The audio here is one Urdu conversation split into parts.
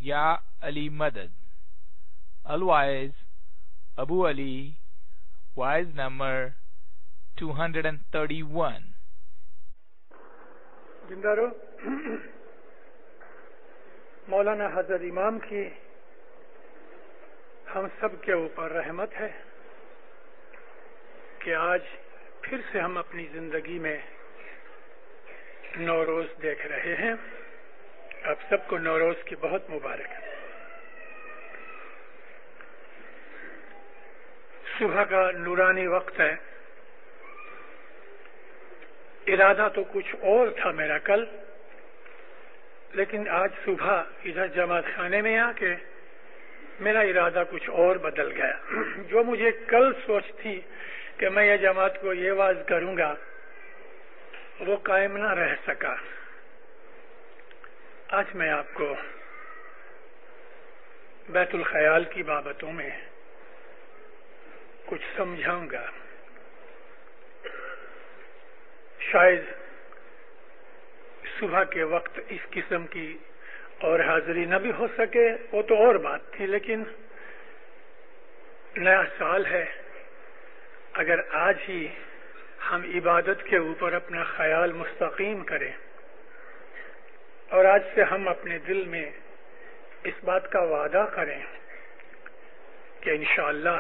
Ya Ali Madad. Al-Waiz, Abu Ali, Waiz number 231. زندہ رہو. مولانا حضرت امام کی ہم سب کے اوپر رحمت ہے کہ آج پھر سے ہم اپنی زندگی میں نوروز دیکھ رہے ہیں. آپ سب کو نوروز کی بہت مبارک ہے. صبح کا نورانی وقت ہے. ارادہ تو کچھ اور تھا میرا کل، لیکن آج صبح ادھر جماعت خانے میں آ کے میرا ارادہ کچھ اور بدل گیا. جو مجھے کل سوچ تھی کہ میں یہ جماعت کو یہ واز کروں گا وہ قائم نہ رہ سکا. آج میں آپ کو بیت الخیال کی بابتوں میں کچھ سمجھاؤں گا. شاید صبح کے وقت اس قسم کی اور حاضری نہ بھی ہو سکے، وہ تو اور بات تھی، لیکن نیا سال ہے. اگر آج ہی ہم عبادت کے اوپر اپنا خیال مستقیم کریں اور آج سے ہم اپنے دل میں اس بات کا وعدہ کریں کہ انشاءاللہ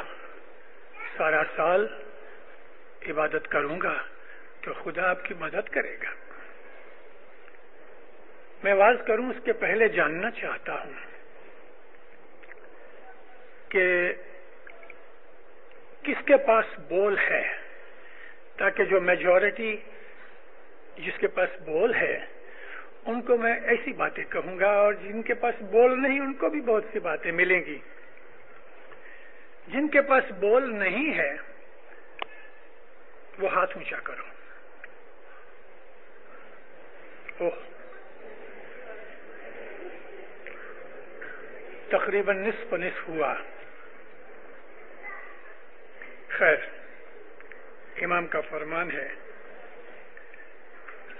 سارا سال عبادت کروں گا تو خدا آپ کی مدد کرے گا. میں واز کروں اس کے پہلے جاننا چاہتا ہوں کہ کس کے پاس بول ہے، تاکہ جو میجورٹی جس کے پاس بول ہے ان کو میں ایسی باتیں کہوں گا، اور جن کے پاس بول نہیں ان کو بھی بہت سی باتیں ملیں گی. جن کے پاس بول نہیں ہے وہ ہاتھ اونچا کرو. تقریباً نصف ہوا. خیر، امام کا فرمان ہے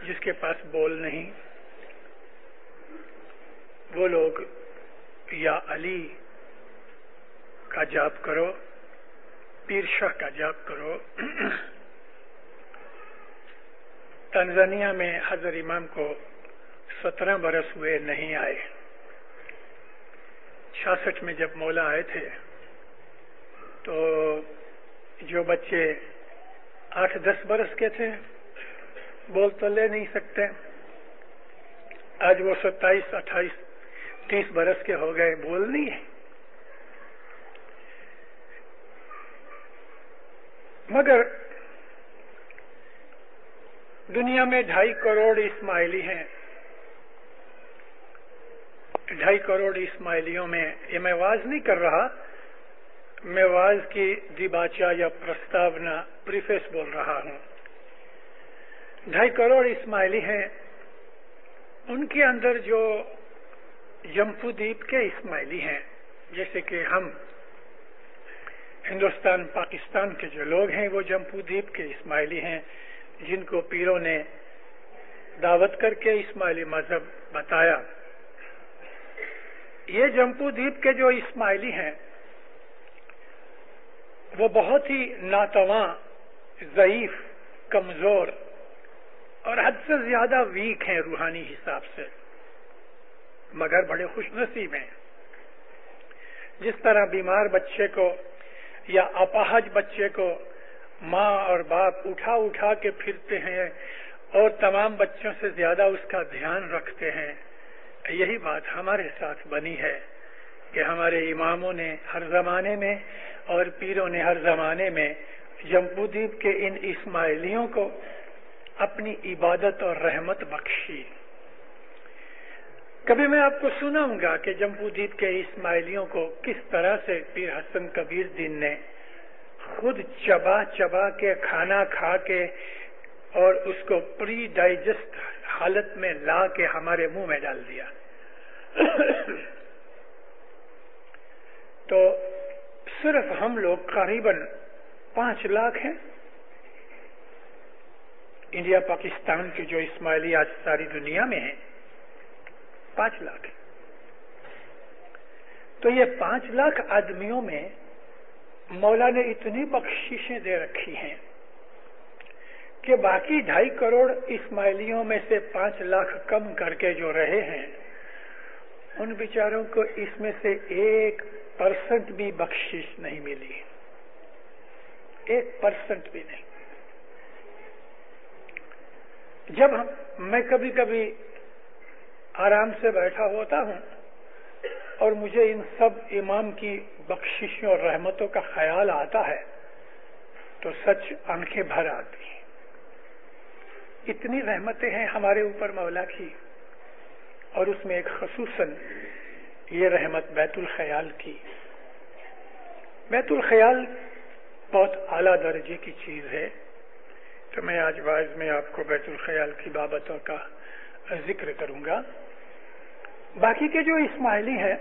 جس کے پاس بول نہیں وہ لوگ یا علی کا جاپ کرو، پیر شاہ کا جاپ کرو. تنزانیہ میں حضرت امام کو 17 برس ہوئے نہیں آئے. 66 میں جب مولا آئے تھے تو جو بچے 8-10 برس کے تھے بول تو لے نہیں سکتے. آج وہ 27, 28, 30 برس کے ہو گئے، بول نہیں ہے. مگر دنیا میں 2.5 کروڑ اسماعیلی ہیں. 2.5 کروڑ اسماعیلیوں میں یہ میں واز نہیں کر رہا، میں واز کی دیباچہ یا پرستاونا پریفیس بول رہا ہوں. 2.5 کروڑ اسماعیلی ہیں. ان کے اندر جو جمپو دیپ کے اسماعیلی ہیں، جیسے کہ ہم ہندوستان پاکستان کے جو لوگ ہیں وہ جمپو دیپ کے اسماعیلی ہیں، جن کو پیروں نے دعوت کر کے اسماعیلی مذہب بتایا. یہ جمپو دیپ کے جو اسماعیلی ہیں وہ بہت ہی ناتواں، ضعیف، کمزور اور حد سے زیادہ ویک ہیں روحانی حساب سے، مگر بڑے خوش نصیب ہیں. جس طرح بیمار بچے کو یا اپاہج بچے کو ماں اور باپ اٹھا کے پھرتے ہیں اور تمام بچوں سے زیادہ اس کا دھیان رکھتے ہیں، یہی بات ہمارے ساتھ بنی ہے کہ ہمارے اماموں نے ہر زمانے میں اور پیروں نے ہر زمانے میں جمپو دیپ کے ان اسماعیلیوں کو اپنی عبادت اور رحمت بخشی. کبھی میں آپ کو سناؤں گا کہ جمپو دیپ کے اسماعیلیوں کو کس طرح سے پیر حسن کبیر دین نے خود چبا کے کھانا کھا کے اور اس کو پری ڈائجسٹ حالت میں لا کے ہمارے منہ میں ڈال دیا. تو صرف ہم لوگ قریباً 5 لاکھ ہیں. انڈیا پاکستان کے جو اسماعیلی آج ساری دنیا میں ہیں 5 لاکھ ہیں. تو یہ 5 لاکھ آدمیوں میں مولا نے اتنی بخششیں دے رکھی ہیں کہ باقی 2.5 کروڑ اسماعیلیوں میں سے 5 لاکھ کم کر کے جو رہے ہیں ان بیچاروں کو اس میں سے 1% بھی بخشش نہیں ملی، 1% بھی نہیں۔ جب میں کبھی کبھی آرام سے بیٹھا ہوتا ہوں اور مجھے ان سب امام کی بخششوں اور رحمتوں کا خیال آتا ہے تو سچ آنکھیں بھر آتی ہیں۔ اتنی رحمتیں ہیں ہمارے اوپر مولا کی، اور اس میں ایک خصوصاً یہ رحمت بیت الخیال کی۔ بیت الخیال بہت اعلیٰ درجے کی چیز ہے، تو میں آج واعظ میں آپ کو بیت الخیال کی بابتوں کا ذکر کروں گا۔ باقی کے جو اسماعیلی ہیں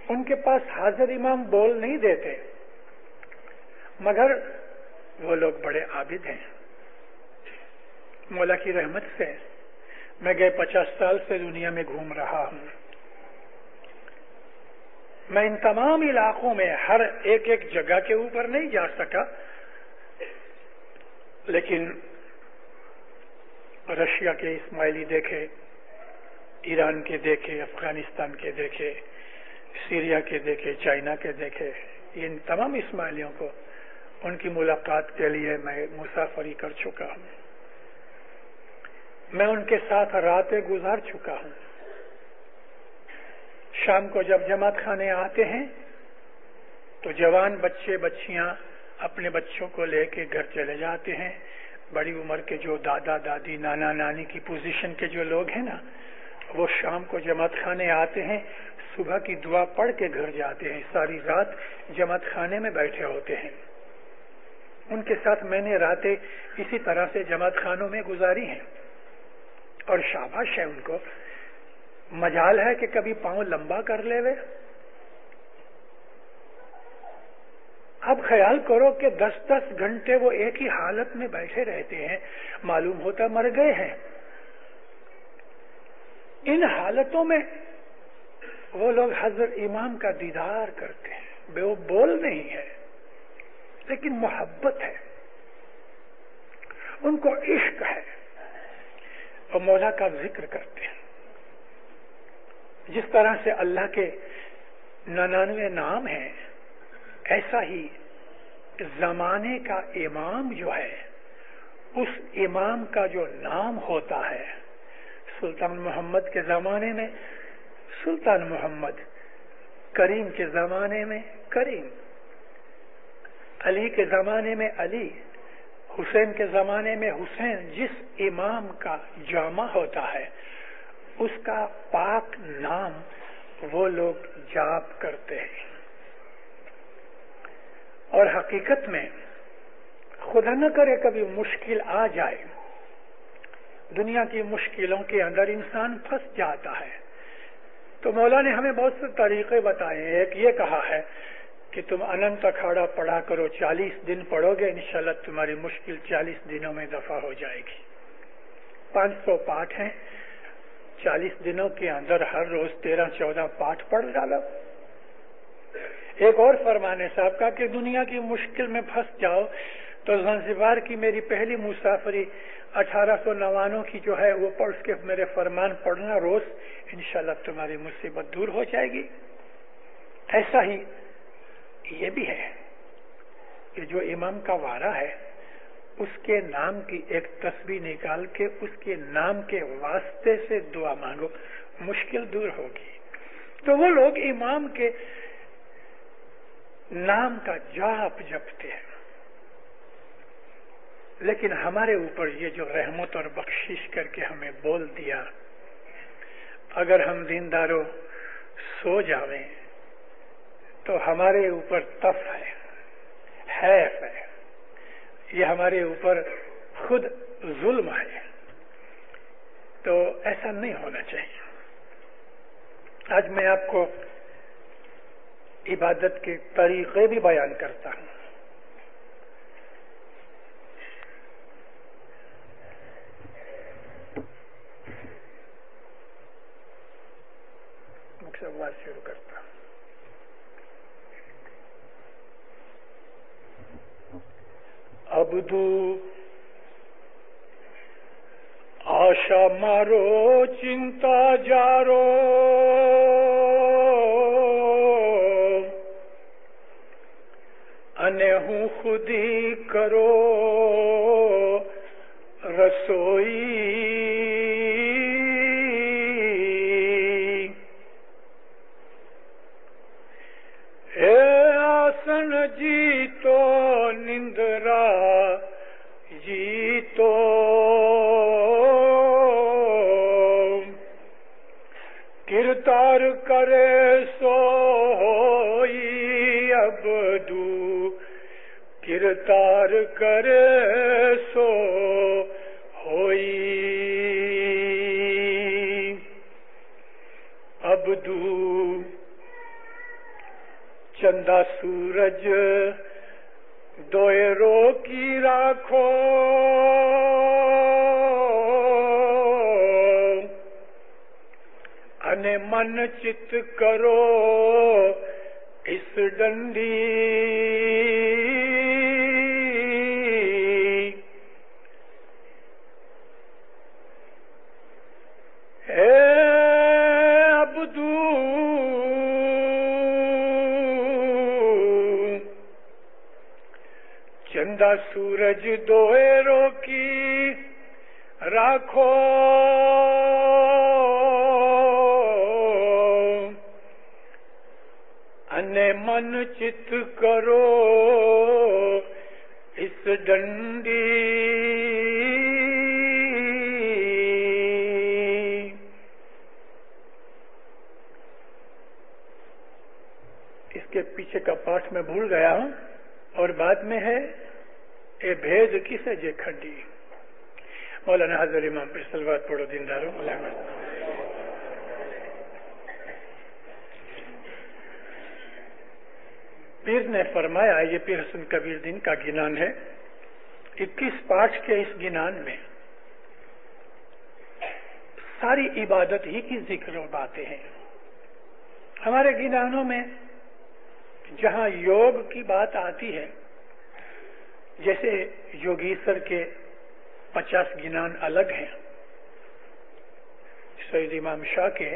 ان کے پاس حاضر امام بول نہیں دیتے، مگر وہ لوگ بڑے عابد ہیں۔ مولا کی رحمت سے میں گئے 50 سال سے دنیا میں گھوم رہا ہوں۔ میں ان تمام علاقوں میں ہر ایک جگہ کے اوپر نہیں جا سکا، لیکن رشیا کے اسماعیلی دیکھے، ایران کے دیکھے، افغانستان کے دیکھے، سیریا کے دیکھے، چائنا کے دیکھے۔ ان تمام اسماعیلیوں کو ان کی ملاقات کے لیے میں مسافری کر چکا ہوں۔ میں ان کے ساتھ راتیں گزار چکا ہوں۔ شام کو جب جماعت خانے آتے ہیں تو جوان بچے بچیاں اپنے بچوں کو لے کے گھر چلے جاتے ہیں۔ بڑی عمر کے جو دادا دادی نانا نانی کی پوزیشن کے جو لوگ ہیں نا، وہ شام کو جماعت خانے آتے ہیں، صبح کی دعا پڑھ کے گھر جاتے ہیں، ساری رات جماعت خانے میں بیٹھے ہوتے ہیں۔ ان کے ساتھ میں نے راتیں اسی طرح سے جماعت خانوں میں گزاری ہیں، اور شاباش ہے ان کو، مجال ہے کہ کبھی پاؤں لمبا کر لے وے۔ اب خیال کرو کہ 10 گھنٹے وہ ایک ہی حالت میں بیٹھے رہتے ہیں، معلوم ہوتا مر گئے ہیں۔ ان حالتوں میں وہ لوگ حضرت امام کا دیدار کرتے ہیں۔ وہ بول نہیں ہے لیکن محبت ہے، ان کو عشق ہے، اور مولا کا ذکر کرتے ہیں۔ جس طرح سے اللہ کے 99 نام ہیں، ایسا ہی زمانے کا امام جو ہے، اس امام کا جو نام ہوتا ہے، سلطان محمد کے زمانے میں سلطان محمد، کریم کے زمانے میں کریم، علی کے زمانے میں علی، حسین کے زمانے میں حسین۔ جس امام کا جامع ہوتا ہے اس کا پاک نام وہ لوگ جاپ کرتے ہیں۔ اور حقیقت میں خدا نہ کرے کبھی مشکل آ جائے، دنیا کی مشکلوں کے اندر انسان پھنس جاتا ہے، تو مولا نے ہمیں بہت سے طریقے بتائے ہیں۔ ایک یہ کہا ہے کہ تم اننت اکھاڑا پڑھا کرو، 40 دن پڑھو گے، انشاءاللہ تمہاری مشکل 40 دنوں میں دفع ہو جائے گی۔ 500 پاٹ ہیں، 40 دنوں کے اندر ہر روز 13-14 پاٹ پڑھ ڈالو۔ ایک اور فرمان ہے صاحب کا کہ دنیا کی مشکل میں پھنس جاؤ تو زنزبار کی میری پہلی مسافری 1899 کی جو ہے وہ پڑھ کے میرے فرمان پڑھنا روز، انشاءاللہ تمہاری مصیبت دور ہو جائے گی۔ ایسا ہی یہ بھی ہے کہ جو امام کا وارہ ہے اس کے نام کی ایک تسبیح نکال کے اس کے نام کے واسطے سے دعا مانگو، مشکل دور ہوگی۔ تو وہ لوگ امام کے نام کا جاپ جپتے ہیں، لیکن ہمارے اوپر یہ جو رحمت اور بخشش کر کے ہمیں بول دیا، اگر ہم دینداروں سو جاویں تو ہمارے اوپر تف ہے، حیف ہے، یہ ہمارے اوپر خود ظلم ہے، تو ایسا نہیں ہونا چاہیے۔ آج میں آپ کو عبادت کے طریقے بھی بیان کرتا ہوں۔ ٹاپک سے آواز شروع کرتا ہوں. ابدو آشا مارو چنتا جارو انے ہوں خودی کرو رسوئی اے آسن جی تو نندرا جی تو کرتار کرے سو ہوئی ابدو کرتار کرے سو ہوئی ابدو چندہ سورج دوئے رو کی راکھو انے من چت کرو اس ڈنڈی اے ابدو چندہ سورج دوئے رو کی راکھو انے من چت کرو اس ڈنڈی اس کے پیچھے کا پاٹھ میں بھول گیا ہوں اور بعد میں ہے اے بھید کسے جے کھڈی. مولانا حضرت امام پر صلوات پڑھو دینداروں. پیر نے فرمایا یہ پیر حسن کبیر دین کا گنان ہے. 21 پاٹھ کے اس گنان میں ساری عبادت ہی کی ذکر و باتیں ہیں. ہمارے گنانوں میں جہاں یوگ کی بات آتی ہے جیسے یوگیسر کے 50 گنان الگ ہیں, سید امام شاہ کے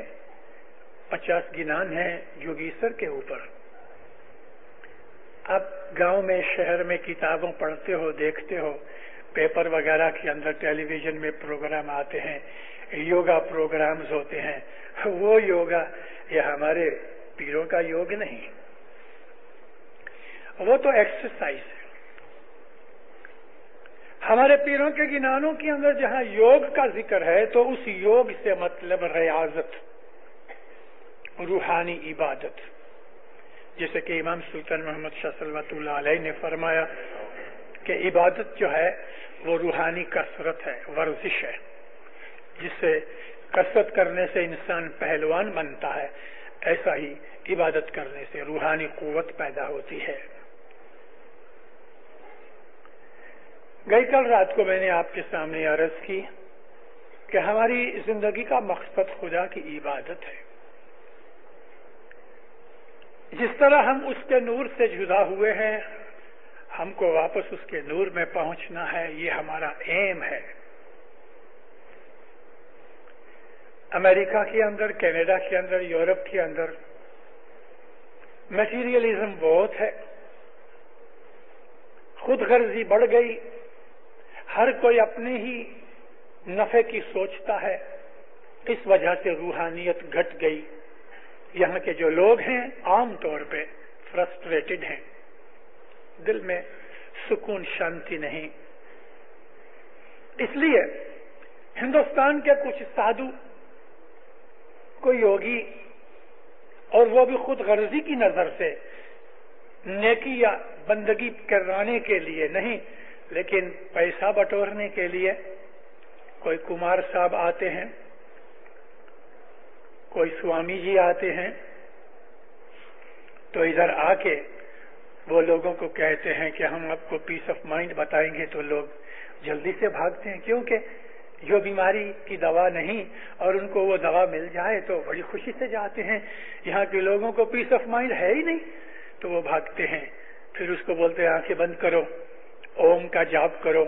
50 گنان ہیں یوگیسر کے اوپر. آپ گاؤں میں شہر میں کتابوں پڑھتے ہو, دیکھتے ہو, پیپر وغیرہ کے اندر ٹیلی ویژن میں پروگرام آتے ہیں, یوگا پروگرامز ہوتے ہیں. وہ یوگا یہ ہمارے پیروں کا یوگ نہیں, وہ تو ایکسرسائز ہے. ہمارے پیروں کے گنانوں کے اندر جہاں یوگ کا ذکر ہے تو اس یوگ سے مطلب ریاضت, روحانی عبادت. جیسے کہ امام سلطان محمد شاہ صلوات اللہ علیہ نے فرمایا کہ عبادت جو ہے وہ روحانی کثرت ہے, ورزش ہے, جس سے کثرت کرنے سے انسان پہلوان بنتا ہے, ایسا ہی عبادت کرنے سے روحانی قوت پیدا ہوتی ہے. گئی کل رات کو میں نے آپ کے سامنے عرض کی کہ ہماری زندگی کا مقصد خدا کی عبادت ہے. جس طرح ہم اس کے نور سے جدا ہوئے ہیں, ہم کو واپس اس کے نور میں پہنچنا ہے, یہ ہمارا ایم ہے. امریکہ کے اندر, کینیڈا کے اندر, یورپ کے اندر میٹیریلزم بہت ہے, خود غرضی بڑھ گئی, ہر کوئی اپنے ہی نفع کی سوچتا ہے. اس وجہ سے روحانیت گھٹ گئی. یہاں کے جو لوگ ہیں عام طور پہ فرسٹریٹڈ ہیں, دل میں سکون شانتی نہیں. اس لیے ہندوستان کے کچھ سادھو, کوئی یوگی, اور وہ بھی خود غرضی کی نظر سے, نیکی یا بندگی کرانے کے لیے نہیں لیکن پیسہ بٹورنے کے لیے, کوئی کمار صاحب آتے ہیں, کوئی سوامی جی آتے ہیں, تو ادھر آ کے وہ لوگوں کو کہتے ہیں کہ ہم آپ کو پیس آف مائنڈ بتائیں گے, تو لوگ جلدی سے بھاگتے ہیں, کیونکہ جو بیماری کی دوا نہیں اور ان کو وہ دوا مل جائے تو بڑی خوشی سے جاتے ہیں. یہاں کے لوگوں کو پیس آف مائنڈ ہے ہی نہیں تو وہ بھاگتے ہیں. پھر اس کو بولتے ہیں آنکھیں بند کرو, اوم کا جاپ کرو,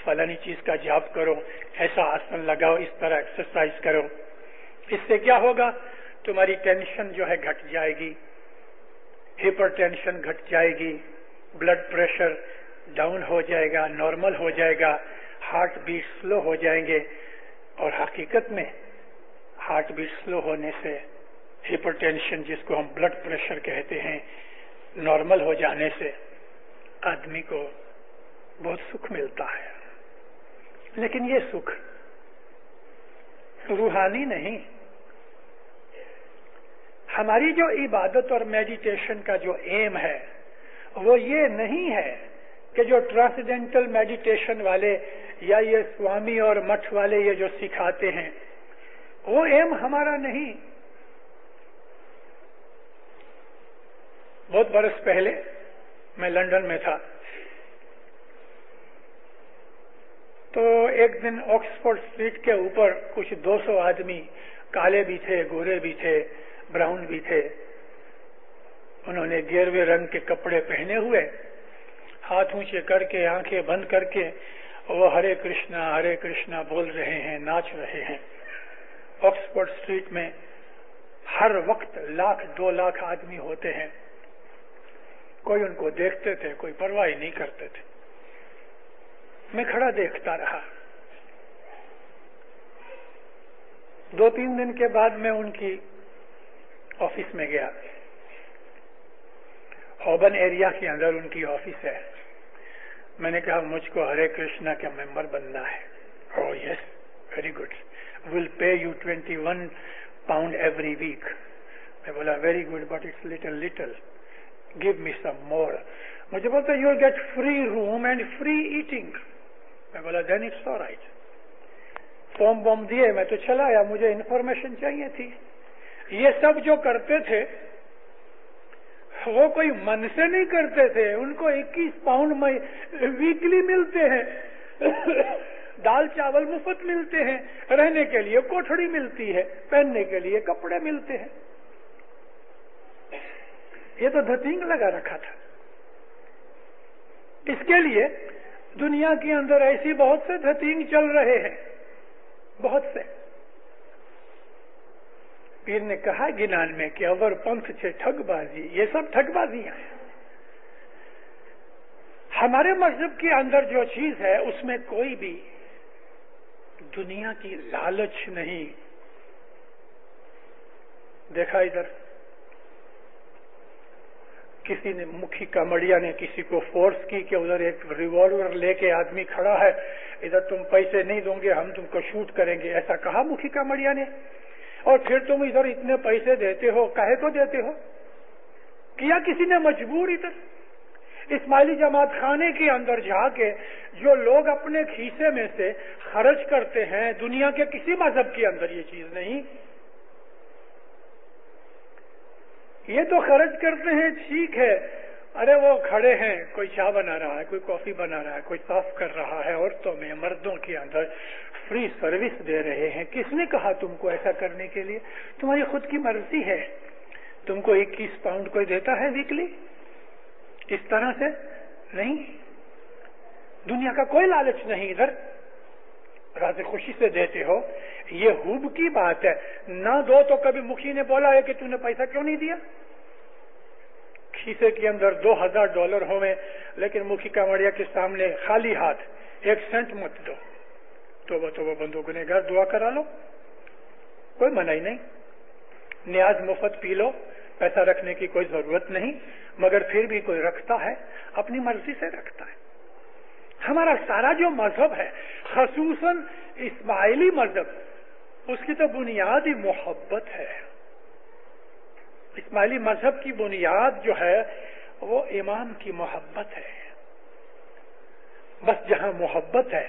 فلانی چیز کا جاپ کرو, ایسا آسن لگاؤ, اس طرح ایکسرسائز کرو. اس سے کیا ہوگا؟ تمہاری ٹینشن جو ہے گھٹ جائے گی, ہائپر ٹینشن گھٹ جائے گی, بلڈ پریشر ڈاؤن ہو جائے گا, نارمل ہو جائے گا, ہارٹ بیٹ سلو ہو جائیں گے. اور حقیقت میں ہارٹ بیٹ سلو ہونے سے, ہائپر ٹینشن جس کو ہم بلڈ پریشر کہتے ہیں, نارمل ہو جانے سے آدمی کو بہت سکھ ملتا ہے. لیکن یہ سکھ روحانی نہیں. ہماری جو عبادت اور میڈیٹیشن کا جو ایم ہے وہ یہ نہیں ہے کہ جو ٹرانسڈینٹل میڈیٹیشن والے یا یہ سوامی اور مٹھ والے یہ جو سکھاتے ہیں وہ ایم ہمارا نہیں. بہت برس پہلے میں لندن میں تھا تو ایک دن آکسفورڈ اسٹریٹ کے اوپر کچھ 200 آدمی, کالے بھی تھے, گورے بھی تھے, براؤن بھی تھے. انہوں نے گیروے رنگ کے کپڑے پہنے ہوئے, ہاتھ اونچے کر کے, آنکھیں بند کر کے وہ ہرے کرشنا بول رہے ہیں, ناچ رہے ہیں. آکسفورڈ اسٹریٹ میں ہر وقت 1,00,000 2 لاکھ آدمی ہوتے ہیں. کوئی ان کو دیکھتے تھے, کوئی پرواہ نہیں کرتے تھے. میں کھڑا دیکھتا رہا. 2-3 دن کے بعد میں ان کی آفس میں گیا. ہوبن ایریا کے اندر ان کی آفس ہے. میں نے کہا مجھ کو ہرے کرشنا کا ممبر بننا ہے. Oh yes, very good. We'll pay you 21 pound every week. میں بولا very good, but it's little. Give me some more. مجھے بولتا you'll get free room and free eating. میں بولا then it's all right. Form boom دیے, میں تو چلا آیا. مجھے انفارمیشن چاہیے تھی. یہ سب جو کرتے تھے وہ کوئی من سے نہیں کرتے تھے. ان کو 21 پاؤنڈ ویکلی ملتے ہیں, دال چاول مفت ملتے ہیں, رہنے کے لیے کوٹھڑی ملتی ہے, پہننے کے لیے کپڑے ملتے ہیں. یہ تو دھتینگ لگا رکھا تھا. اس کے لیے دنیا کے اندر ایسی بہت سے دھتینگ چل رہے ہیں, بہت سے. پیر نے کہا گنان میں کہ اور پنتھ چھے ٹھگ بازی, یہ سب ٹھگ بازیاں ہیں. ہمارے مذہب کے اندر جو چیز ہے اس میں کوئی بھی دنیا کی لالچ نہیں. دیکھا ادھر کسی نے, مکھی کامڑیا نے کسی کو فورس کی کہ ادھر ایک ریوالور لے کے آدمی کھڑا ہے, ادھر تم پیسے نہیں دو گے ہم تم کو شوٹ کریں گے, ایسا کہا مکھی کامڑیا نے. اور پھر تم ادھر اتنے پیسے دیتے ہو, کاہے کو دیتے ہو؟ کیا کسی نے مجبور؟ ادھر اسماعیلی جماعت خانے کے اندر جا کے جو لوگ اپنے کھیسے میں سے خرچ کرتے ہیں, دنیا کے کسی مذہب کے اندر یہ چیز نہیں. یہ تو خرچ کرتے ہیں ٹھیک ہے, ارے وہ کھڑے ہیں, کوئی چائے بنا رہا ہے, کوئی کافی بنا رہا ہے, کوئی صاف کر رہا ہے, عورتوں میں مردوں کے اندر فری سروس دے رہے ہیں. کس نے کہا تم کو ایسا کرنے کے لیے؟ تمہاری خود کی مرضی ہے. تم کو 21 پاؤنڈ کوئی دیتا ہے ویکلی؟ اس طرح سے نہیں. دنیا کا کوئی لالچ نہیں. ادھر راز خوشی سے دیتے ہو. یہ خوب کی بات ہے. نہ دو تو کبھی مکھی نے بولا ہے کہ تم نے پیسہ کیوں نہیں دیا؟ کھیسے کے اندر $2,000 ہوئے لیکن مکھی کامڑیا کے سامنے خالی ہاتھ 1 سینٹ مت دو. تو وہ بندو گنہگار دعا کرا لو, کوئی منائی نہیں. نیاز مفت پی لو, پیسہ رکھنے کی کوئی ضرورت نہیں. مگر پھر بھی کوئی رکھتا ہے, اپنی مرضی سے رکھتا ہے. ہمارا سارا جو مذہب ہے, خصوصاً اسماعیلی مذہب, اس کی تو بنیاد ہی محبت ہے. اسماعیلی مذہب کی بنیاد جو ہے وہ امام کی محبت ہے. بس جہاں محبت ہے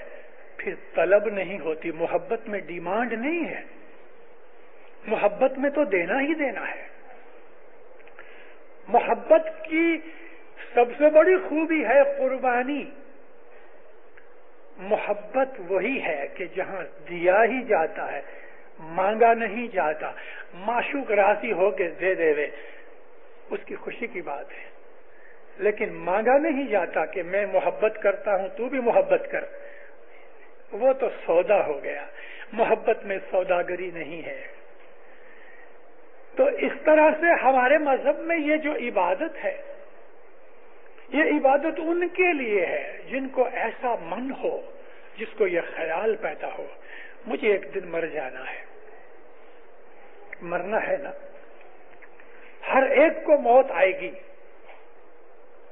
پھر طلب نہیں ہوتی. محبت میں ڈیمانڈ نہیں ہے, محبت میں تو دینا ہی دینا ہے. محبت کی سب سے بڑی خوبی ہے قربانی. محبت وہی ہے کہ جہاں دیا ہی جاتا ہے، مانگا نہیں جاتا، معشوق راضی ہو کے دے دے وے، اس کی خوشی کی بات ہے، لیکن مانگا نہیں جاتا کہ میں محبت کرتا ہوں تو بھی محبت کر، وہ تو سودا ہو گیا، محبت میں سوداگری نہیں ہے۔ تو اس طرح سے ہمارے مذہب میں یہ جو عبادت ہے، یہ عبادت ان کے لیے ہے جن کو ایسا من ہو، جس کو یہ خیال پیدا ہو مجھے ایک دن مر جانا ہے۔ مرنا ہے نا، ہر ایک کو موت آئے گی،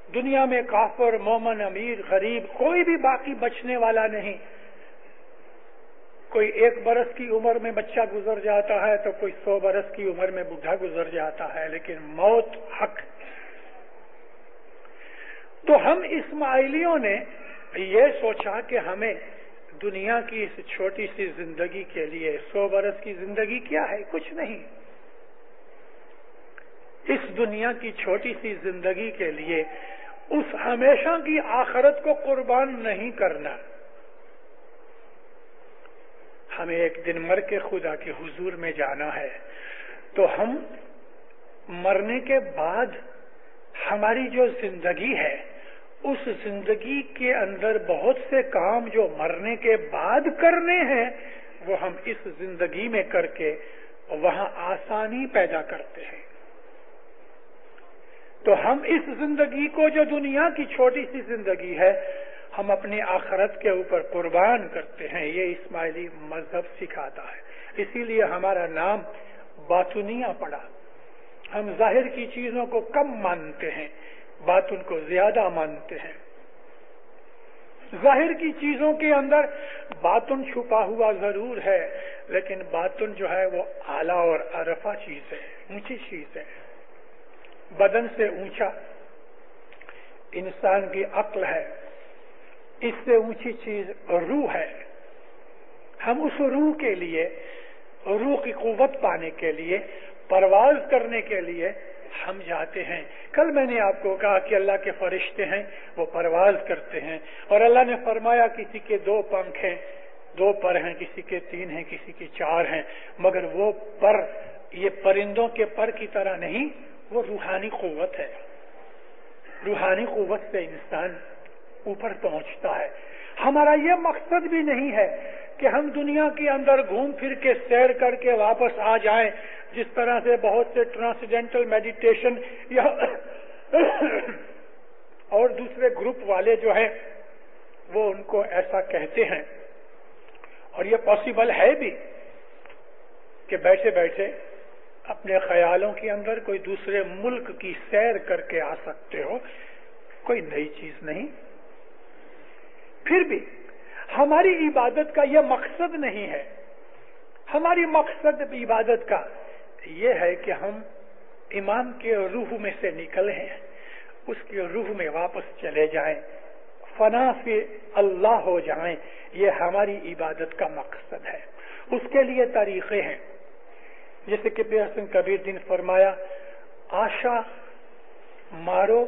دنیا میں کافر، مومن، امیر، غریب کوئی بھی باقی بچنے والا نہیں۔ کوئی 1 برس کی عمر میں بچہ گزر جاتا ہے تو کوئی 100 برس کی عمر میں بوڑھا گزر جاتا ہے، لیکن موت حق۔ تو ہم اسماعیلیوں نے یہ سوچا کہ ہمیں دنیا کی اس چھوٹی سی زندگی کے لیے 100 برس کی زندگی کیا ہے؟ کچھ نہیں۔ اس دنیا کی چھوٹی سی زندگی کے لیے اس ہمیشہ کی آخرت کو قربان نہیں کرنا۔ ہمیں ایک دن مر کے خدا کے حضور میں جانا ہے، تو ہم مرنے کے بعد ہماری جو زندگی ہے، اس زندگی کے اندر بہت سے کام جو مرنے کے بعد کرنے ہیں، وہ ہم اس زندگی میں کر کے وہاں آسانی پیدا کرتے ہیں۔ تو ہم اس زندگی کو جو دنیا کی چھوٹی سی زندگی ہے، ہم اپنی آخرت کے اوپر قربان کرتے ہیں۔ یہ اسماعیلی مذہب سکھاتا ہے، اسی لیے ہمارا نام باطنیہ پڑا۔ ہم ظاہر کی چیزوں کو کم مانتے ہیں، باطن کو زیادہ مانتے ہیں۔ ظاہر کی چیزوں کے اندر باطن چھپا ہوا ضرور ہے، لیکن باطن جو ہے وہ اعلیٰ اور ارفع چیز ہے، اونچی چیز ہے، بدن سے اونچا انسان کی عقل ہے، اس سے اونچی چیز روح ہے۔ ہم اس روح کے لیے، روح کی قوت پانے کے لیے، پرواز کرنے کے لیے ہم جاتے ہیں۔ کل میں نے آپ کو کہا کہ اللہ کے فرشتے ہیں، وہ پرواز کرتے ہیں، اور اللہ نے فرمایا کسی کے 2 پنکھ ہیں، 2 پر ہیں، کسی کے 3 ہیں، کسی کے 4 ہیں، مگر وہ پر یہ پرندوں کے پر کی طرح نہیں، وہ روحانی قوت ہے۔ روحانی قوت سے انسان اوپر پہنچتا ہے۔ ہمارا یہ مقصد بھی نہیں ہے کہ ہم دنیا کے اندر گھوم پھر کے سیر کر کے واپس آ جائیں، جس طرح سے بہت سے ٹرانسڈینٹل میڈیٹیشن یا اور دوسرے گروپ والے جو ہیں وہ ان کو ایسا کہتے ہیں، اور یہ پاسبل ہے بھی کہ بیٹھے بیٹھے اپنے خیالوں کے اندر کوئی دوسرے ملک کی سیر کر کے آ سکتے ہو، کوئی نئی چیز نہیں۔ پھر بھی ہماری عبادت کا یہ مقصد نہیں ہے۔ ہماری مقصد عبادت کا یہ ہے کہ ہم ایمان کے روح میں سے نکلے ہیں، اس کے روح میں واپس چلے جائیں، فنا سے اللہ ہو جائیں۔ یہ ہماری عبادت کا مقصد ہے۔ اس کے لیے طریقے ہیں، جیسے کہ پیر حسن کبیر نے فرمایا، آشا مارو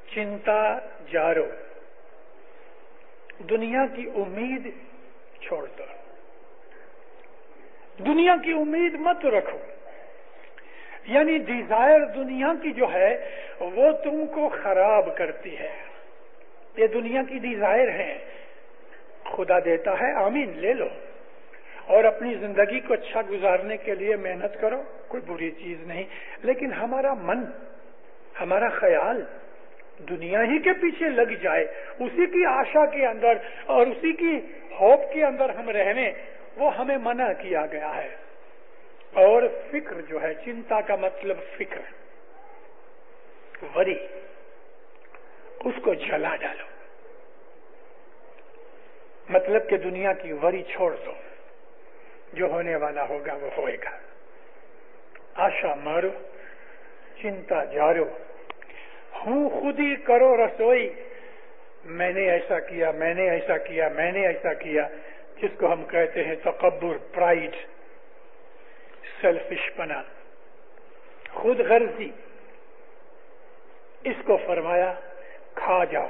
چنتا جارو، دنیا کی امید چھوڑ دو، دنیا کی امید مت رکھو۔ یعنی ڈیزائر دنیا کی جو ہے وہ تم کو خراب کرتی ہے۔ یہ دنیا کی ڈیزائر ہے، خدا دیتا ہے، آمین، لے لو، اور اپنی زندگی کو اچھا گزارنے کے لیے محنت کرو، کوئی بری چیز نہیں، لیکن ہمارا من، ہمارا خیال دنیا ہی کے پیچھے لگ جائے، اسی کی آشا کے اندر اور اسی کی ہوپ کے اندر ہم رہنے، وہ ہمیں منع کیا گیا ہے۔ اور فکر جو ہے، چنتا کا مطلب فکر، وری، اس کو جلا ڈالو، مطلب کہ دنیا کی وری چھوڑ دو، جو ہونے والا ہوگا وہ ہوئے گا۔ آشا مارو چنتا جارو، ہوں خود ہی کرو رسوئی، میں نے ایسا کیا، میں نے ایسا کیا، میں نے ایسا کیا، جس کو ہم کہتے ہیں تکبر، پرائیڈ، سیلفش پنا، خود غرضی۔ اس کو فرمایا کھا جاؤ،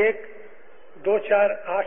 1, 2, 4, 8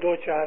2-4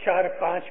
4-5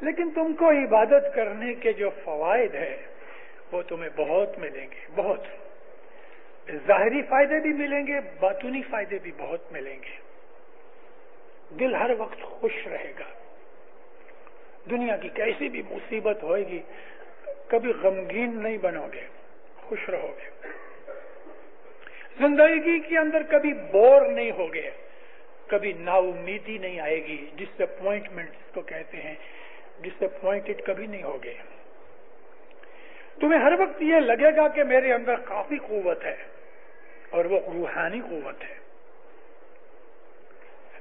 لیکن تم کو عبادت کرنے کے جو فوائد ہیں وہ تمہیں بہت ملیں گے، بہت ظاہری فائدے بھی ملیں گے، باطنی فائدے بھی بہت ملیں گے۔ دل ہر وقت خوش رہے گا، دنیا کی کیسی بھی مصیبت ہوئے گی کبھی غمگین نہیں بنو گے، خوش رہو گے۔ زندگی کے اندر کبھی بور نہیں ہوگے، کبھی نا امیدی نہیں آئے گی، ڈس اپوائنٹمنٹ کو کہتے ہیں، ڈس اپوائنٹڈ کبھی نہیں ہوگے۔ تمہیں ہر وقت یہ لگے گا کہ میرے اندر کافی قوت ہے، اور وہ روحانی قوت ہے۔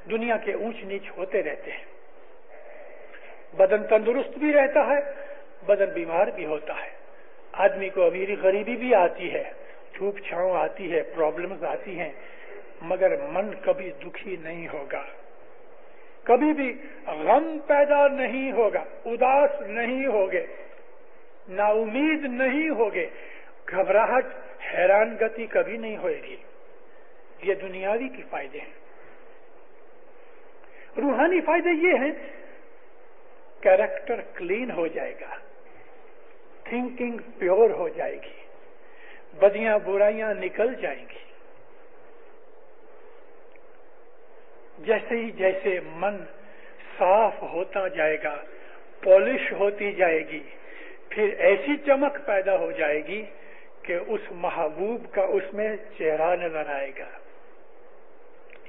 دنیا کے اونچ نیچ ہوتے رہتے ہیں، بدن تندرست بھی رہتا ہے، بدن بیمار بھی ہوتا ہے، آدمی کو امیری غریبی بھی آتی ہے، دھوپ چھاؤں آتی ہے، پرابلمز آتی ہیں، مگر من کبھی دکھی نہیں ہوگا، کبھی بھی غم پیدا نہیں ہوگا، اداس نہیں ہوگے، نا امید نہیں ہوگے، گھبراہٹ حیران گتی کبھی نہیں ہوئے گی۔ یہ دنیاوی کے فائدے ہیں۔ روحانی فائدے یہ ہیں، کیریکٹر کلین ہو جائے گا، تھنکنگ پیور ہو جائے گی، بدیاں برائیاں نکل جائیں گی۔ جیسے من صاف ہوتا جائے گا، پالش ہوتی جائے گی، پھر ایسی چمک پیدا ہو جائے گی کہ اس محبوب کا اس میں چہرہ نظر آئے گا۔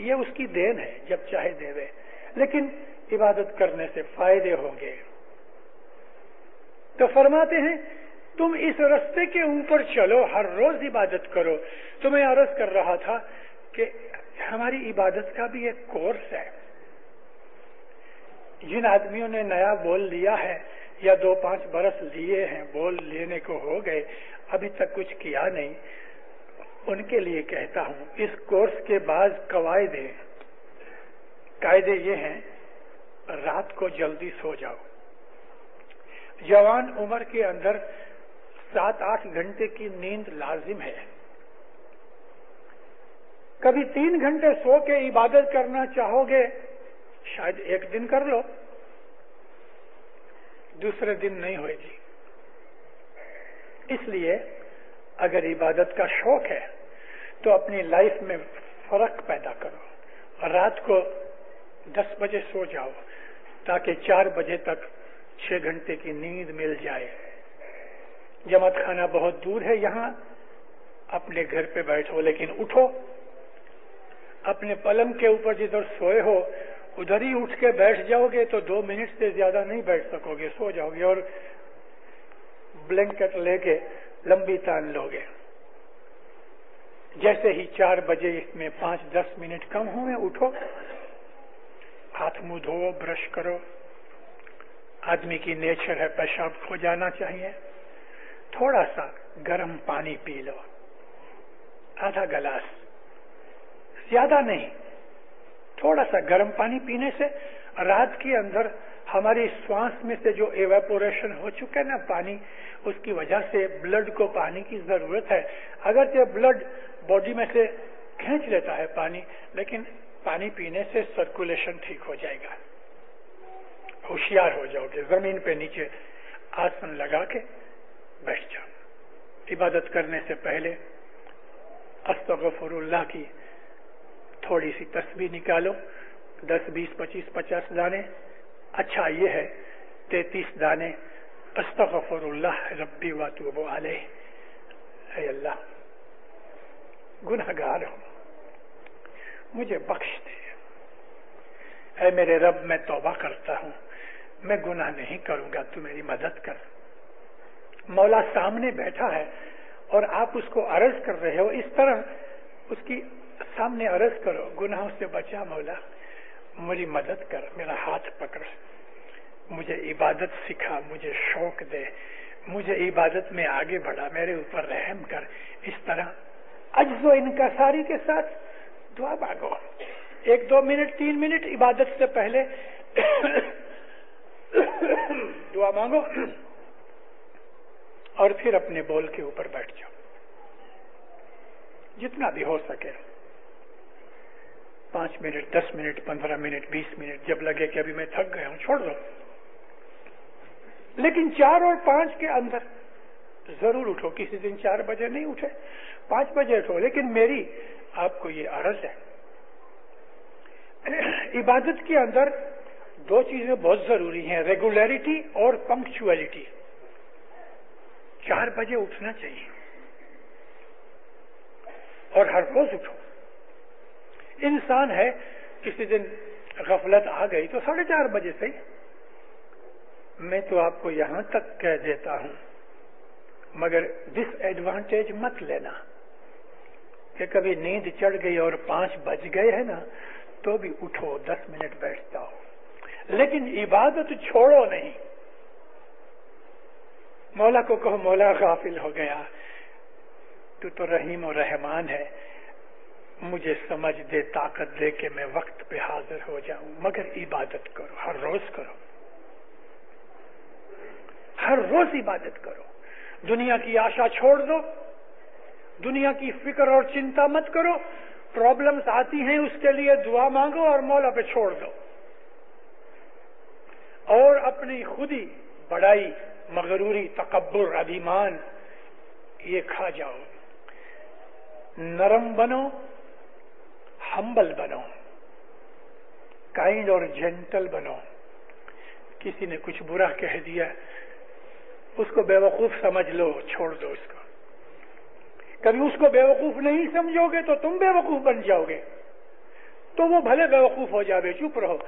یہ اس کی دین ہے، جب چاہے دے، لیکن عبادت کرنے سے فائدے ہوں گے۔ تو فرماتے ہیں تم اس رستے کے اوپر چلو، ہر روز عبادت کرو۔ تو میں عرض کر رہا تھا کہ ہماری عبادت کا بھی ایک کورس ہے۔ جن آدمیوں نے نیا بول لیا ہے یا 2-5 برس لیے ہیں، بول لینے کو ہو گئے، ابھی تک کچھ کیا نہیں، ان کے لیے کہتا ہوں اس کورس کے بعض قواعد ہیں۔ قاعدے یہ ہیں، رات کو جلدی سو جاؤ۔ جوان عمر کے اندر 7-8 گھنٹے کی نیند لازم ہے۔ کبھی 3 گھنٹے سو کے عبادت کرنا چاہو گے، شاید ایک دن کر لو، دوسرے دن نہیں ہوئے گی۔ اس لیے اگر عبادت کا شوق ہے تو اپنی لائف میں فرق پیدا کرو، رات کو 10 بجے سو جاؤ تاکہ 4 بجے تک 6 گھنٹے کی نیند مل جائے۔ جماعت خانہ بہت دور ہے یہاں، اپنے گھر پہ بیٹھو لیکن اٹھو، اپنے پلنگ کے اوپر جدھر سوئے ہو ادھر ہی اٹھ کے بیٹھ جاؤ گے تو 2 منٹ سے زیادہ نہیں بیٹھ سکو گے، سو جاؤ گے اور بلینکٹ لے کے لمبی تان لو گے۔ جیسے ہی 4 بجے اس میں 5-10 منٹ کم ہوئے، اٹھو، ہاتھ منہ دھو، برش کرو۔ آدمی کی نیچر ہے پیشاب ہو جانا چاہیے، تھوڑا سا گرم پانی پی لو، آدھا گلاس، زیادہ نہیں، تھوڑا سا گرم پانی پینے سے رات کے اندر ہماری سانس میں سے جو ایویپوریشن ہو چکا ہے نا پانی، اس کی وجہ سے بلڈ کو پانی کی ضرورت ہے۔ اگرچہ بلڈ باڈی میں سے کھینچ لیتا ہے پانی، لیکن پانی پینے سے سرکولیشن ٹھیک ہو جائے گا، ہوشیار ہو جاؤ گے۔ زمین پہ نیچے آسن لگا کے بیٹھ جاؤ۔ عبادت کرنے سے پہلے استغفر اللہ کی تھوڑی سی تسبیح نکالو، 10 20 25 50 دانے۔ اچھا یہ ہے 33 دانے استغفر اللہ ربی واتوب علیہ، اے اللہ گنہگار ہوں، مجھے بخش دے، اے میرے رب میں توبہ کرتا ہوں، میں گناہ نہیں کروں گا، تو میری مدد کر۔ مولا سامنے بیٹھا ہے اور آپ اس کو عرض کر رہے ہو، اس طرح اس کی سامنے عرض کرو، گناہوں سے بچا مولا، میری مدد کر، میرا ہاتھ پکڑ، مجھے عبادت سکھا، مجھے شوق دے، مجھے عبادت میں آگے بڑھا، میرے اوپر رحم کر۔ اس طرح عجز و انکساری کے ساتھ دعا مانگو، 1-2 منٹ 3 منٹ عبادت سے پہلے دعا مانگو اور پھر اپنے بول کے اوپر بیٹھ جاؤ، جتنا بھی ہو سکے، 5 منٹ 10 منٹ 15 منٹ 20 منٹ، جب لگے کہ ابھی میں تھک گیا ہوں چھوڑ دو، لیکن 4 اور 5 کے اندر ضرور اٹھو. کسی دن 4 بجے نہیں اٹھے، 5 بجے اٹھو. لیکن میری آپ کو یہ عرض ہے، عبادت کے اندر 2 چیزیں بہت ضروری ہیں، ریگولیرٹی اور پنکچویلٹی. 4 بجے اٹھنا چاہیے اور ہر روز اٹھو. انسان ہے، کسی دن غفلت آ گئی تو 4:30 بجے سے. میں تو آپ کو یہاں تک کہہ دیتا ہوں، مگر ڈس ایڈوانٹیج مت لینا کہ کبھی نیند چڑھ گئی اور 5 بج گئے ہیں نا تو بھی اٹھو، 10 منٹ بیٹھ جاؤ، لیکن عبادت چھوڑو نہیں. مولا کو کہو مولا غافل ہو گیا، تو تو رحیم و رحمان ہے، مجھے سمجھ دے، طاقت دے کہ میں وقت پہ حاضر ہو جاؤں. مگر عبادت کرو، ہر روز کرو، ہر روز عبادت کرو. دنیا کی آشا چھوڑ دو، دنیا کی فکر اور چنتا مت کرو. پرابلمز آتی ہیں اس کے لیے دعا مانگو اور مولا پہ چھوڑ دو، اور اپنی خودی بڑائی، مغروری، تکبر، ابھیمان یہ کھا جاؤ. نرم بنو، ہمبل بنو، کائنڈ اور جینٹل بنو. کسی نے کچھ برا کہہ دیا، اس کو بیوقوف سمجھ لو، چھوڑ دو اس کو. کبھی اس کو بیوقوف نہیں سمجھو گے تو تم بیوقوف بن جاؤ گے. تو وہ بھلے بیوقوف ہو جاوے، چپ رہو.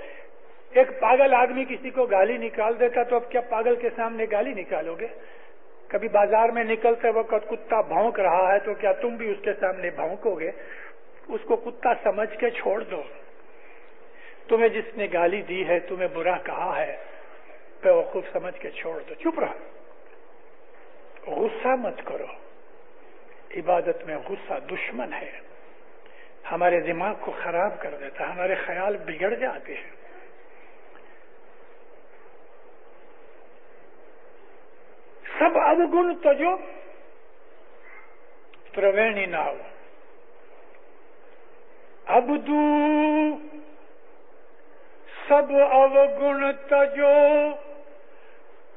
ایک پاگل آدمی کسی کو گالی نکال دیتا تو اب کیا پاگل کے سامنے گالی نکالو گے؟ کبھی بازار میں نکلتے وقت کتا بھونک رہا ہے تو کیا تم بھی اس کے سامنے بھونکو گے؟ اس کو کتا سمجھ کے چھوڑ دو. تمہیں جس نے گالی دی ہے، تمہیں برا کہا ہے، بیوقوف سمجھ کے چھوڑ دو، چپ رہو. غصہ مت کرو. عبادت میں غصہ دشمن ہے، ہمارے دماغ کو خراب کر دیتا ہے، ہمارے خیال بگڑ جاتے ہیں. سب اوگن تجو تروینی ناو. ابدو سب اوگن تجو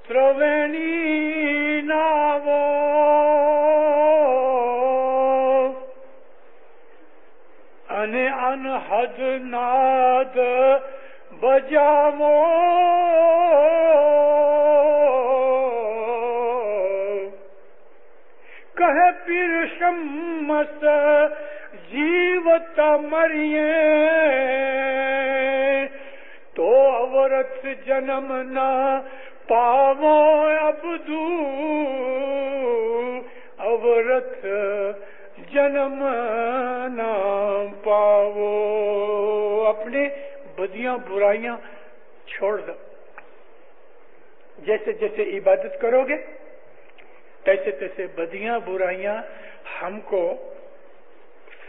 تروینی ناو. انحد ناد بجامو. کہے پیر شمس جیوت مریے تو عورت جنم نہ پاو. ابدو عورت جنم نہ پاو. اپنے بدیاں برائیاں چھوڑ دو. جیسے جیسے عبادت کرو گے تیسے تیسے بدیاں برائیاں ہم کو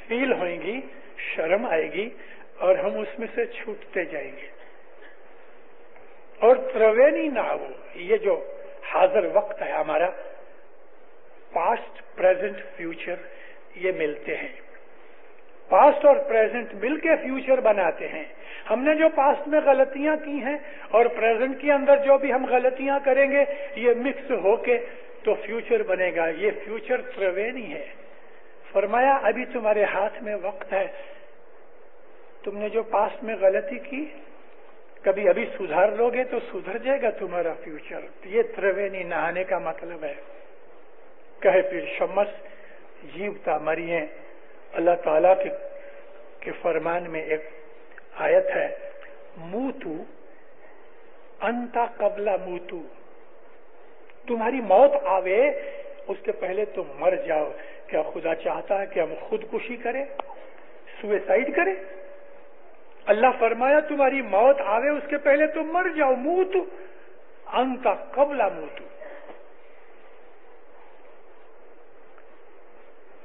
فیل ہوئیں گی، شرم آئے گی اور ہم اس میں سے چھوٹتے جائیں گے. اور تروینی نہ ہو. یہ جو حاضر وقت ہے ہمارا، پاسٹ، پریزنٹ، فیوچر یہ ملتے ہیں. پاسٹ اور پریزنٹ مل کے فیوچر بناتے ہیں. ہم نے جو پاسٹ میں غلطیاں کی ہیں اور پریزنٹ کے اندر جو بھی ہم غلطیاں کریں گے یہ مکس ہو کے تو فیوچر بنے گا. یہ فیوچر تروینی ہے. فرمایا ابھی تمہارے ہاتھ میں وقت ہے. تم نے جو پاسٹ میں غلطی کی کبھی ابھی سدھار لو گے تو سدھر جائے گا تمہارا فیوچر. یہ تروینی نہانے کا مطلب ہے. کہے پیر شمس جیوتا مریے. اللہ تعالیٰ کے فرمان میں ایک آیت ہے، موتو انتا قبل موتو. تمہاری موت آوے اس کے پہلے تم مر جاؤ. کیا خدا چاہتا ہے کہ ہم خودکشی کریں، سوئسائڈ کریں؟ اللہ فرمایا تمہاری موت آوے اس کے پہلے تم مر جاؤ. موتو انتا قبل موتو.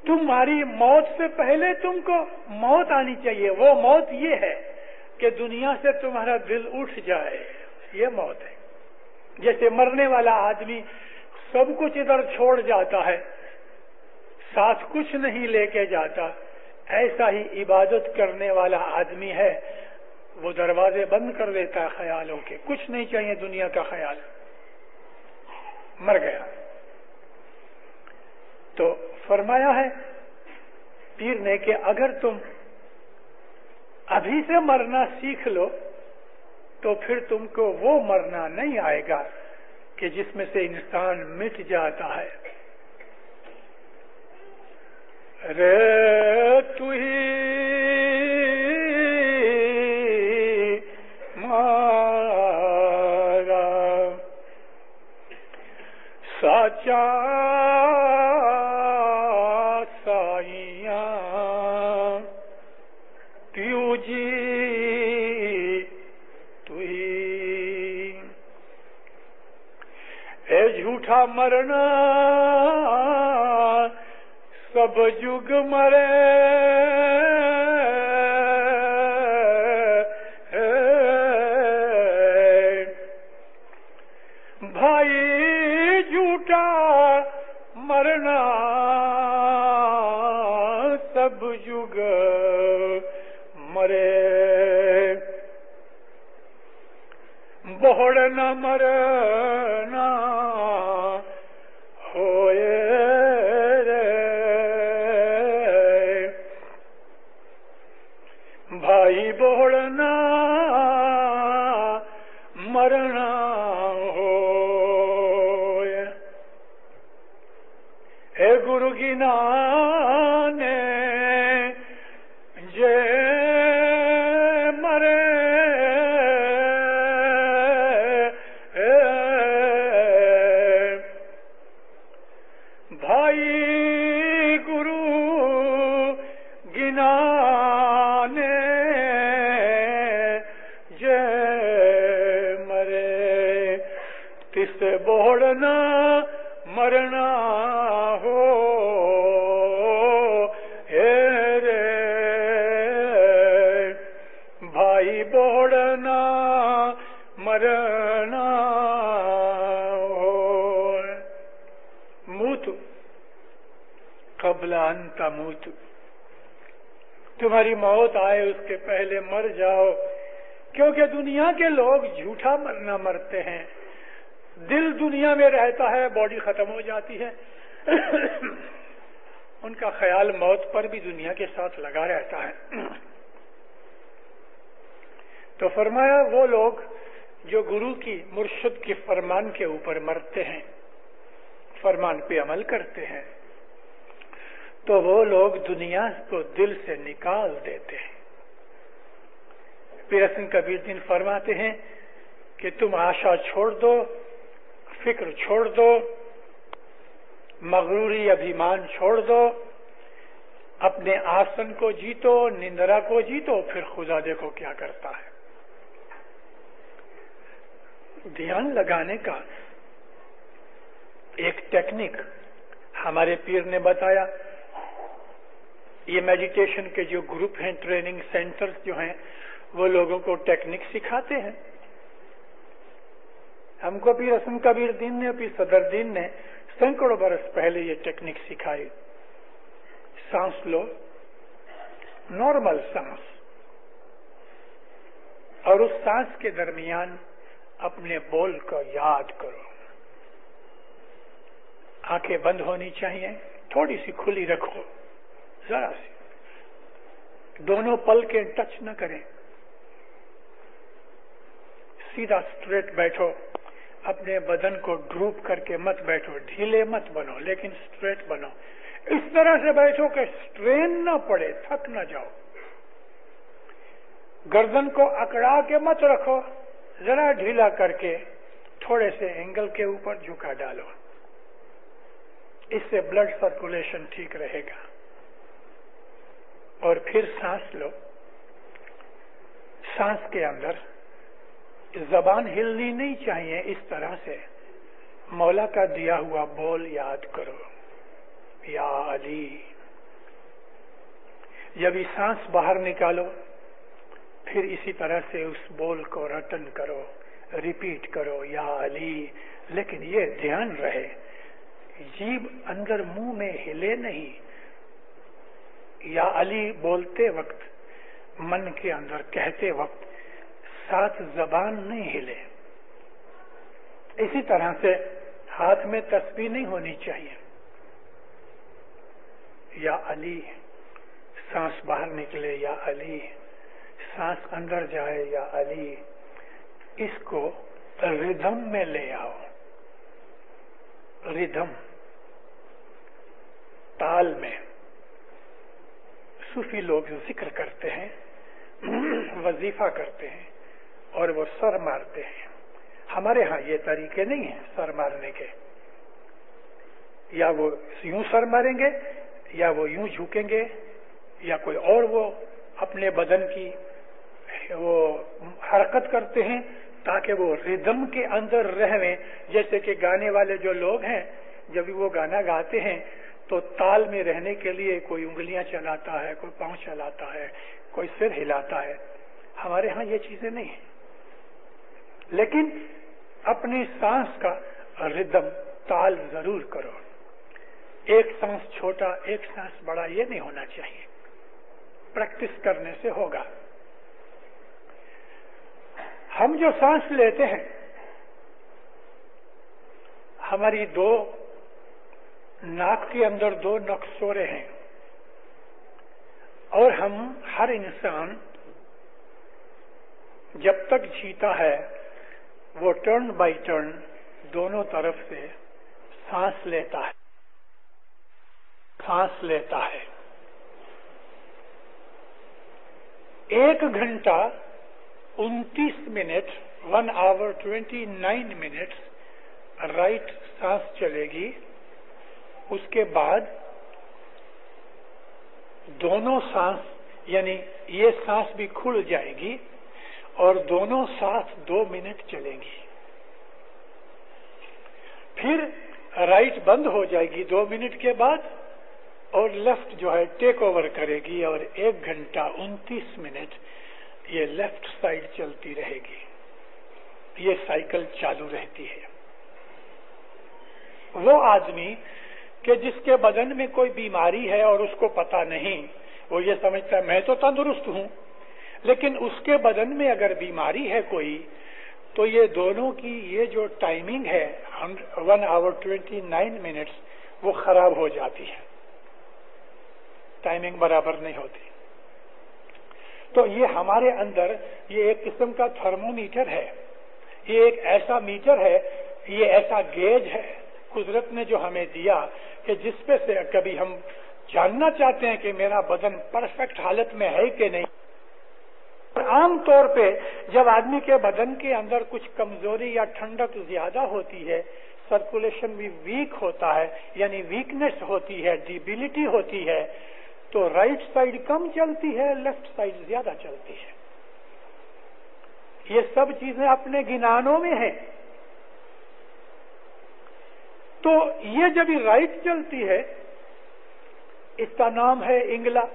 تمہاری موت سے پہلے تم کو موت آنی چاہیے. وہ موت یہ ہے کہ دنیا سے تمہارا دل اٹھ جائے. یہ موت ہے. جیسے مرنے والا آدمی سب کچھ ادھر چھوڑ جاتا ہے، ساتھ کچھ نہیں لے کے جاتا، ایسا ہی عبادت کرنے والا آدمی ہے، وہ دروازے بند کر دیتا ہے خیالوں کے. کچھ نہیں چاہیے دنیا کا خیال. مر گیا. تو فرمایا ہے پیر نے کہ اگر تم ابھی سے مرنا سیکھ لو تو پھر تم کو وہ مرنا نہیں آئے گا کہ جس میں سے انسان مٹ جاتا ہے. رے تو ہی مارا سچا سائیاں پیو جی تو ہی. اے جھوٹا مرنا سب جگ مرے بھائی جھوٹا مرنا سب جگ مرے بہڑ نہ مرنا ہوئے بھائی بوڑنا مرنا ہو. اے گرو گنانے جے مرے بھائی گرو گنانے سے بوڑنا مرنا ہو رے بھائی بوڑنا مرنا ہو. موت قبل ان تموت، تمہاری موت آئے اس کے پہلے مر جاؤ، کیونکہ دنیا کے لوگ جھوٹا مرنا مرتے ہیں. دل دنیا میں رہتا ہے، باڈی ختم ہو جاتی ہے، ان کا خیال موت پر بھی دنیا کے ساتھ لگا رہتا ہے. تو فرمایا وہ لوگ جو گرو کی مرشد کے فرمان کے اوپر مرتے ہیں، فرمان پہ عمل کرتے ہیں، تو وہ لوگ دنیا کو دل سے نکال دیتے ہیں. پیر حسن کبیر دین فرماتے ہیں کہ تم آشا چھوڑ دو، فکر چھوڑ دو، مغروری ابھیمان چھوڑ دو، اپنے آسن کو جیتو، نندرا کو جیتو، پھر خدا دیکھو کیا کرتا ہے. دھیان لگانے کا ایک ٹیکنیک ہمارے پیر نے بتایا. یہ میڈیٹیشن کے جو گروپ ہیں، ٹریننگ سینٹرز جو ہیں، وہ لوگوں کو ٹیکنیک سکھاتے ہیں. ہم کو پیر حسن کبیر دین نے، پیر صدر دین نے سینکڑوں برس پہلے یہ ٹیکنیک سکھائی. سانس لو، نارمل سانس، اور اس سانس کے درمیان اپنے بول کو یاد کرو. آنکھیں بند ہونی چاہیے، تھوڑی سی کھلی رکھو، ذرا سی، دونوں پلکیں ٹچ نہ کریں. سیدھا اسٹریٹ بیٹھو، اپنے بدن کو ڈروپ کر کے مت بیٹھو، ڈھیلے مت بنو، لیکن اسٹریٹ بنو. اس طرح سے بیٹھو کہ سٹرین نہ پڑے، تھک نہ جاؤ. گردن کو اکڑا کے مت رکھو، ذرا ڈھیلا کر کے تھوڑے سے اینگل کے اوپر جھکا ڈالو. اس سے بلڈ سرکولیشن ٹھیک رہے گا. اور پھر سانس لو. سانس کے اندر زبان ہلنی نہیں چاہیے. اس طرح سے مولا کا دیا ہوا بول یاد کرو، یا علی. جب یہ سانس باہر نکالو، پھر اسی طرح سے اس بول کو رٹن کرو، ریپیٹ کرو، یا علی. لیکن یہ دھیان رہے جیب اندر منہ میں ہلے نہیں. یا علی بولتے وقت، من کے اندر کہتے وقت ساتھ زبان نہیں ہلے. اسی طرح سے ہاتھ میں تسبیح نہیں ہونی چاہیے. یا علی سانس باہر نکلے یا علی سانس اندر جائے یا علی. اس کو ردھم میں لے آؤ. ردھم تال میں صوفی لوگ ذکر کرتے ہیں, وظیفہ کرتے ہیں اور وہ سر مارتے ہیں. ہمارے ہاں یہ طریقے نہیں ہیں سر مارنے کے. یا وہ یوں سر ماریں گے یا وہ یوں جھکیں گے یا کوئی اور وہ اپنے بدن کی وہ حرکت کرتے ہیں تاکہ وہ ردھم کے اندر رہیں. جیسے کہ گانے والے جو لوگ ہیں جب وہ گانا گاتے ہیں تو تال میں رہنے کے لیے کوئی انگلیاں چلاتا ہے, کوئی پاؤں چلاتا ہے, کوئی سر ہلاتا ہے. ہمارے ہاں یہ چیزیں نہیں ہیں. لیکن اپنی سانس کا ردھم تال ضرور کرو. ایک سانس چھوٹا ایک سانس بڑا یہ نہیں ہونا چاہیے. پریکٹس کرنے سے ہوگا. ہم جو سانس لیتے ہیں ہماری دو ناک کے اندر دو نکسورے ہیں اور ہم ہر انسان جب تک جیتا ہے وہ ٹرن بائی ٹرن دونوں طرف سے سانس لیتا ہے. سانس لیتا ہے. 1 گھنٹہ 29 منٹ 1 hour 29 minutes رائٹ سانس چلے گی. اس کے بعد دونوں سانس یعنی یہ سانس بھی کھل جائے گی اور دونوں ساتھ 2 منٹ چلیں گی. پھر رائٹ بند ہو جائے گی 2 منٹ کے بعد اور لیفٹ جو ہے ٹیک اوور کرے گی اور 1 گھنٹہ 29 منٹ یہ لیفٹ سائڈ چلتی رہے گی. یہ سائیکل چالو رہتی ہے. وہ آدمی کہ جس کے بدن میں کوئی بیماری ہے اور اس کو پتا نہیں, وہ یہ سمجھتا ہے میں تو تندرست ہوں, لیکن اس کے بدن میں اگر بیماری ہے کوئی تو یہ دونوں کی یہ جو ٹائمنگ ہے 1 hour 29 minutes وہ خراب ہو جاتی ہے. ٹائمنگ برابر نہیں ہوتی. تو یہ ہمارے اندر یہ ایک قسم کا تھرمومیٹر ہے. یہ ایک ایسا میٹر ہے, یہ ایسا گیج ہے قدرت نے جو ہمیں دیا کہ جس پہ سے کبھی ہم جاننا چاہتے ہیں کہ میرا بدن پرفیکٹ حالت میں ہے کہ نہیں. عام طور پہ جب آدمی کے بدن کے اندر کچھ کمزوری یا ٹھنڈک زیادہ ہوتی ہے, سرکولیشن بھی ویک ہوتا ہے یعنی ویکنیس ہوتی ہے, ڈیبلٹی ہوتی ہے, تو رائٹ سائڈ کم چلتی ہے, لیفٹ سائڈ زیادہ چلتی ہے. یہ سب چیزیں اپنے گنانوں میں ہیں. تو یہ جب رائٹ چلتی ہے اس کا نام ہے انگلا.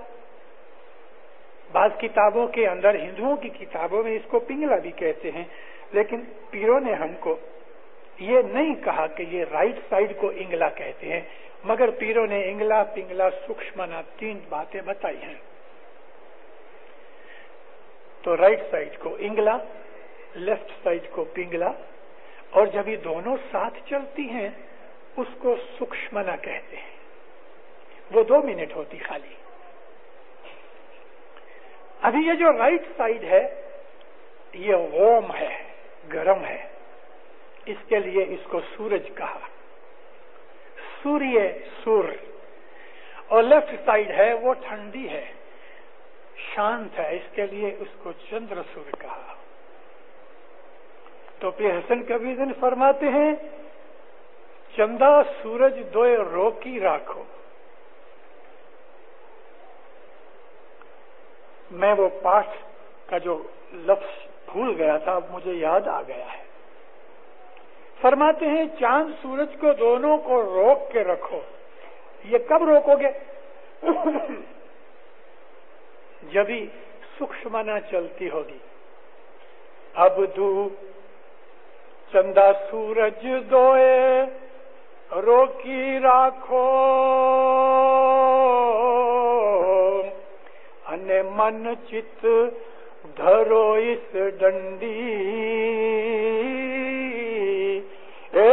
بعض کتابوں کے اندر ہندوؤں کی کتابوں میں اس کو پنگلا بھی کہتے ہیں, لیکن پیروں نے ہم کو یہ نہیں کہا کہ یہ رائٹ سائڈ کو انگلا کہتے ہیں, مگر پیروں نے انگلا پنگلا سکشمنا 3 باتیں بتائی ہیں. تو رائٹ سائڈ کو انگلا, لیفٹ سائڈ کو پنگلا, اور جب یہ دونوں ساتھ چلتی ہیں اس کو سکشمنا کہتے ہیں. وہ 2 منٹ ہوتی خالی. ابھی یہ جو رائٹ سائڈ ہے یہ وارم ہے, گرم ہے, اس کے لیے اس کو سورج کہا, سوریہ سور. اور لیفٹ سائڈ ہے وہ ٹھنڈی ہے, شانت ہے, اس کے لیے اس کو چندر سور کہا. تو پھر حسن کبیر فرماتے ہیں چندہ سورج دوئے روکی راکھو. میں وہ پاٹھ کا جو لفظ بھول گیا تھا اب مجھے یاد آ گیا ہے. فرماتے ہیں چاند سورج کو دونوں کو روک کے رکھو. یہ کب روکو گے؟ جبھی سکشمنا چلتی ہوگی. اب دو چندہ سورج دوئے روکی راکھو, انے من چت دھرو اس ڈنڈی, اے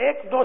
1-2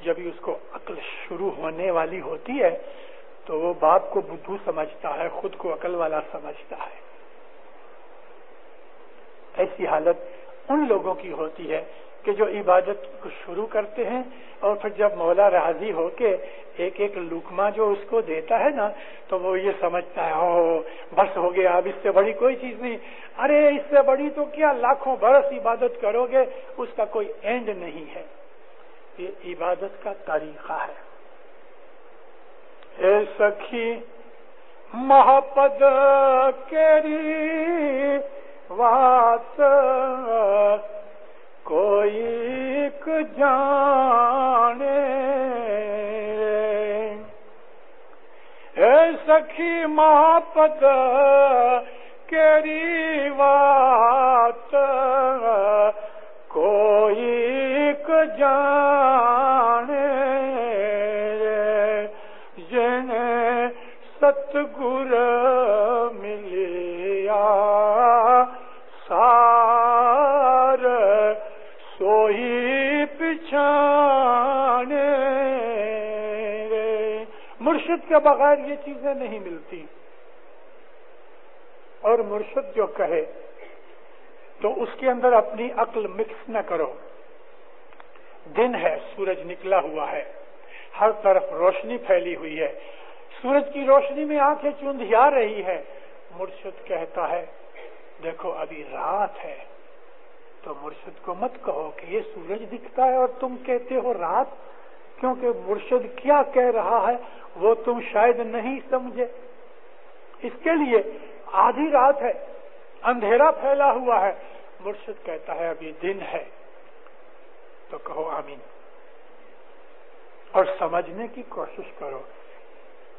جب ہی اس کو عقل شروع ہونے والی ہوتی ہے تو وہ باپ کو بدھو سمجھتا ہے، خود کو عقل والا سمجھتا ہے۔ ایسی حالت ان لوگوں کی ہوتی ہے کہ جو عبادت کو شروع کرتے ہیں اور پھر جب مولا راضی ہو کے ایک ایک لقمہ جو اس کو دیتا ہے نا تو وہ یہ سمجھتا ہے او بس ہو گیا، اب اس سے بڑی کوئی چیز نہیں۔ ارے اس سے بڑی تو کیا، لاکھوں برس عبادت کرو گے اس کا کوئی اینڈ نہیں ہے۔ یہ عبادت کا طریقہ ہے۔ اے سخی محبت کیری وات کوئی جانے، اے سخی محبت کیری وات کوئی جانے، جنہیں ستگور ملیا سار سوئی پچھانے۔ مرشد کے بغیر یہ چیزیں نہیں ملتی، اور مرشد جو کہے تو اس کے اندر اپنی عقل مکس نہ کرو۔ دن ہے، سورج نکلا ہوا ہے، ہر طرف روشنی پھیلی ہوئی ہے، سورج کی روشنی میں آنکھیں چوندھیا رہی ہے۔ مرشد کہتا ہے دیکھو ابھی رات ہے، تو مرشد کو مت کہو کہ یہ سورج دکھتا ہے اور تم کہتے ہو رات، کیونکہ مرشد کیا کہہ رہا ہے وہ تم شاید نہیں سمجھے۔ اس کے لیے آدھی رات ہے، اندھیرا پھیلا ہوا ہے، مرشد کہتا ہے ابھی دن ہے، تو کہو آمین، اور سمجھنے کی کوشش کرو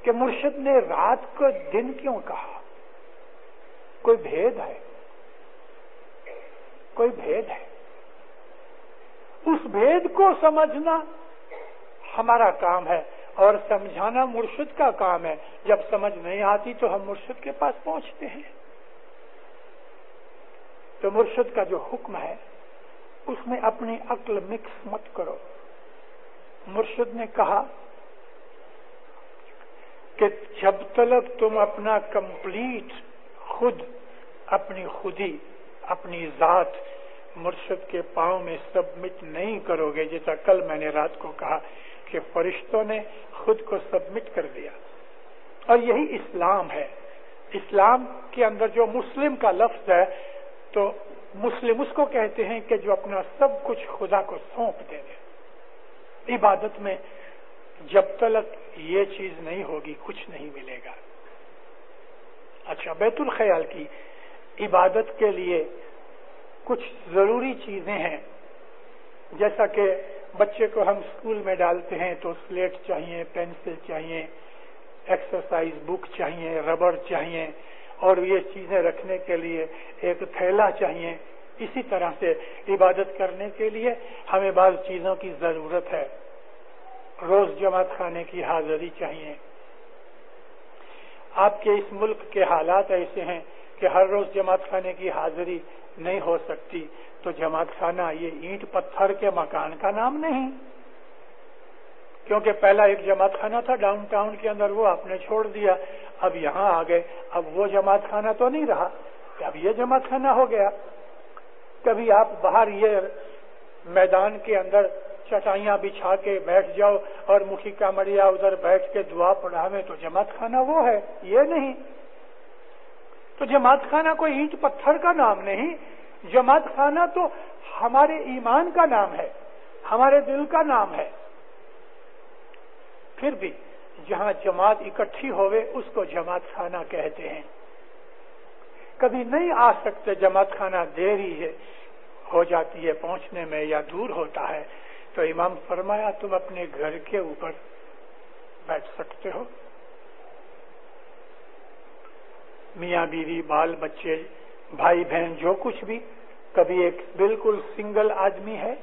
کہ مرشد نے رات کو دن کیوں کہا۔ کوئی بھید ہے، کوئی بھید ہے، اس بھید کو سمجھنا ہمارا کام ہے اور سمجھانا مرشد کا کام ہے۔ جب سمجھ نہیں آتی تو ہم مرشد کے پاس پہنچتے ہیں۔ تو مرشد کا جو حکم ہے اس میں اپنی عقل مکس مت کرو۔ مرشد نے کہا کہ جب تک تم اپنا کمپلیٹ خود، اپنی خودی، اپنی ذات مرشد کے پاؤں میں سبمٹ نہیں کرو گے، جیسا کل میں نے رات کو کہا کہ فرشتوں نے خود کو سبمٹ کر دیا، اور یہی اسلام ہے۔ اسلام کے اندر جو مسلم کا لفظ ہے تو مسلم اس کو کہتے ہیں کہ جو اپنا سب کچھ خدا کو سونپ دے دے۔ عبادت میں جب تک یہ چیز نہیں ہوگی کچھ نہیں ملے گا۔ اچھا، بیت الخیال کی عبادت کے لیے کچھ ضروری چیزیں ہیں، جیسا کہ بچے کو ہم اسکول میں ڈالتے ہیں تو سلیٹ چاہیے، پینسل چاہیے، ایکسرسائز بک چاہیے، ربڑ چاہیے، اور یہ چیزیں رکھنے کے لیے ایک تھیلا چاہیے۔ اسی طرح سے عبادت کرنے کے لیے ہمیں بعض چیزوں کی ضرورت ہے۔ روز جماعت خانے کی حاضری چاہیے۔ آپ کے اس ملک کے حالات ایسے ہیں کہ ہر روز جماعت خانے کی حاضری نہیں ہو سکتی، تو جماعت خانہ یہ اینٹ پتھر کے مکان کا نام نہیں، کیونکہ پہلا ایک جماعت خانہ تھا ڈاؤن ٹاؤن کے اندر، وہ آپ نے چھوڑ دیا، اب یہاں آ گئے، اب وہ جماعت خانہ تو نہیں رہا، اب یہ جماعت خانہ ہو گیا۔ کبھی آپ باہر یہ میدان کے اندر چٹائیاں بچھا کے بیٹھ جاؤ اور مکھی کامڑیا ادھر بیٹھ کے دعا پڑھاویں تو جماعت خانہ وہ ہے، یہ نہیں۔ تو جماعت خانہ کوئی اینٹ پتھر کا نام نہیں، جماعت خانہ تو ہمارے ایمان کا نام ہے، ہمارے دل کا نام ہے۔ پھر بھی جہاں جماعت اکٹھی ہوئے اس کو جماعت خانہ کہتے ہیں۔ کبھی نہیں آ سکتے، جماعت خانہ دیری ہو جاتی ہے پہنچنے میں یا دور ہوتا ہے، تو امام فرمایا تم اپنے گھر کے اوپر بیٹھ سکتے ہو، میاں بیوی، بال بچے، بھائی بہن، جو کچھ بھی۔ کبھی ایک بالکل سنگل آدمی ہے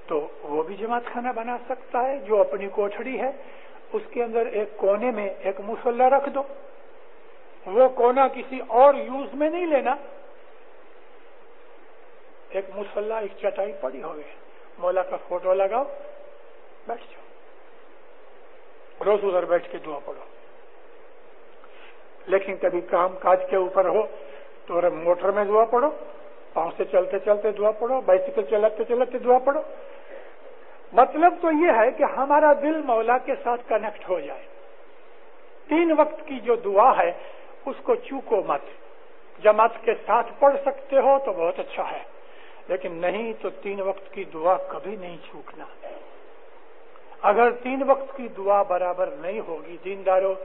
تو وہ بھی جماعت خانہ بنا سکتا ہے، جو اپنی کوٹھڑی ہے اس کے اندر ایک کونے میں ایک مصلی رکھ دو، وہ کونا کسی اور یوز میں نہیں لینا، ایک مصلی، ایک چٹائی پڑی ہوئے، مولا کا فوٹو لگاؤ، بیٹھ جاؤ۔ روز ادھر بیٹھ کے دعا پڑھو. لیکن کبھی کام کاج کے اوپر ہو تو موٹر میں دعا پڑھو، پاؤں سے چلتے چلتے دعا پڑھو، بائسیکل چلاتے چلاتے دعا پڑھو. مطلب تو یہ ہے کہ ہمارا دل مولا کے ساتھ کنیکٹ ہو جائے. 3 وقت کی جو دعا ہے اس کو چوکو مت. جماعت کے ساتھ پڑھ سکتے ہو تو بہت اچھا ہے، لیکن نہیں تو 3 وقت کی دعا کبھی نہیں چوکنا. اگر 3 وقت کی دعا برابر نہیں ہوگی دینداروں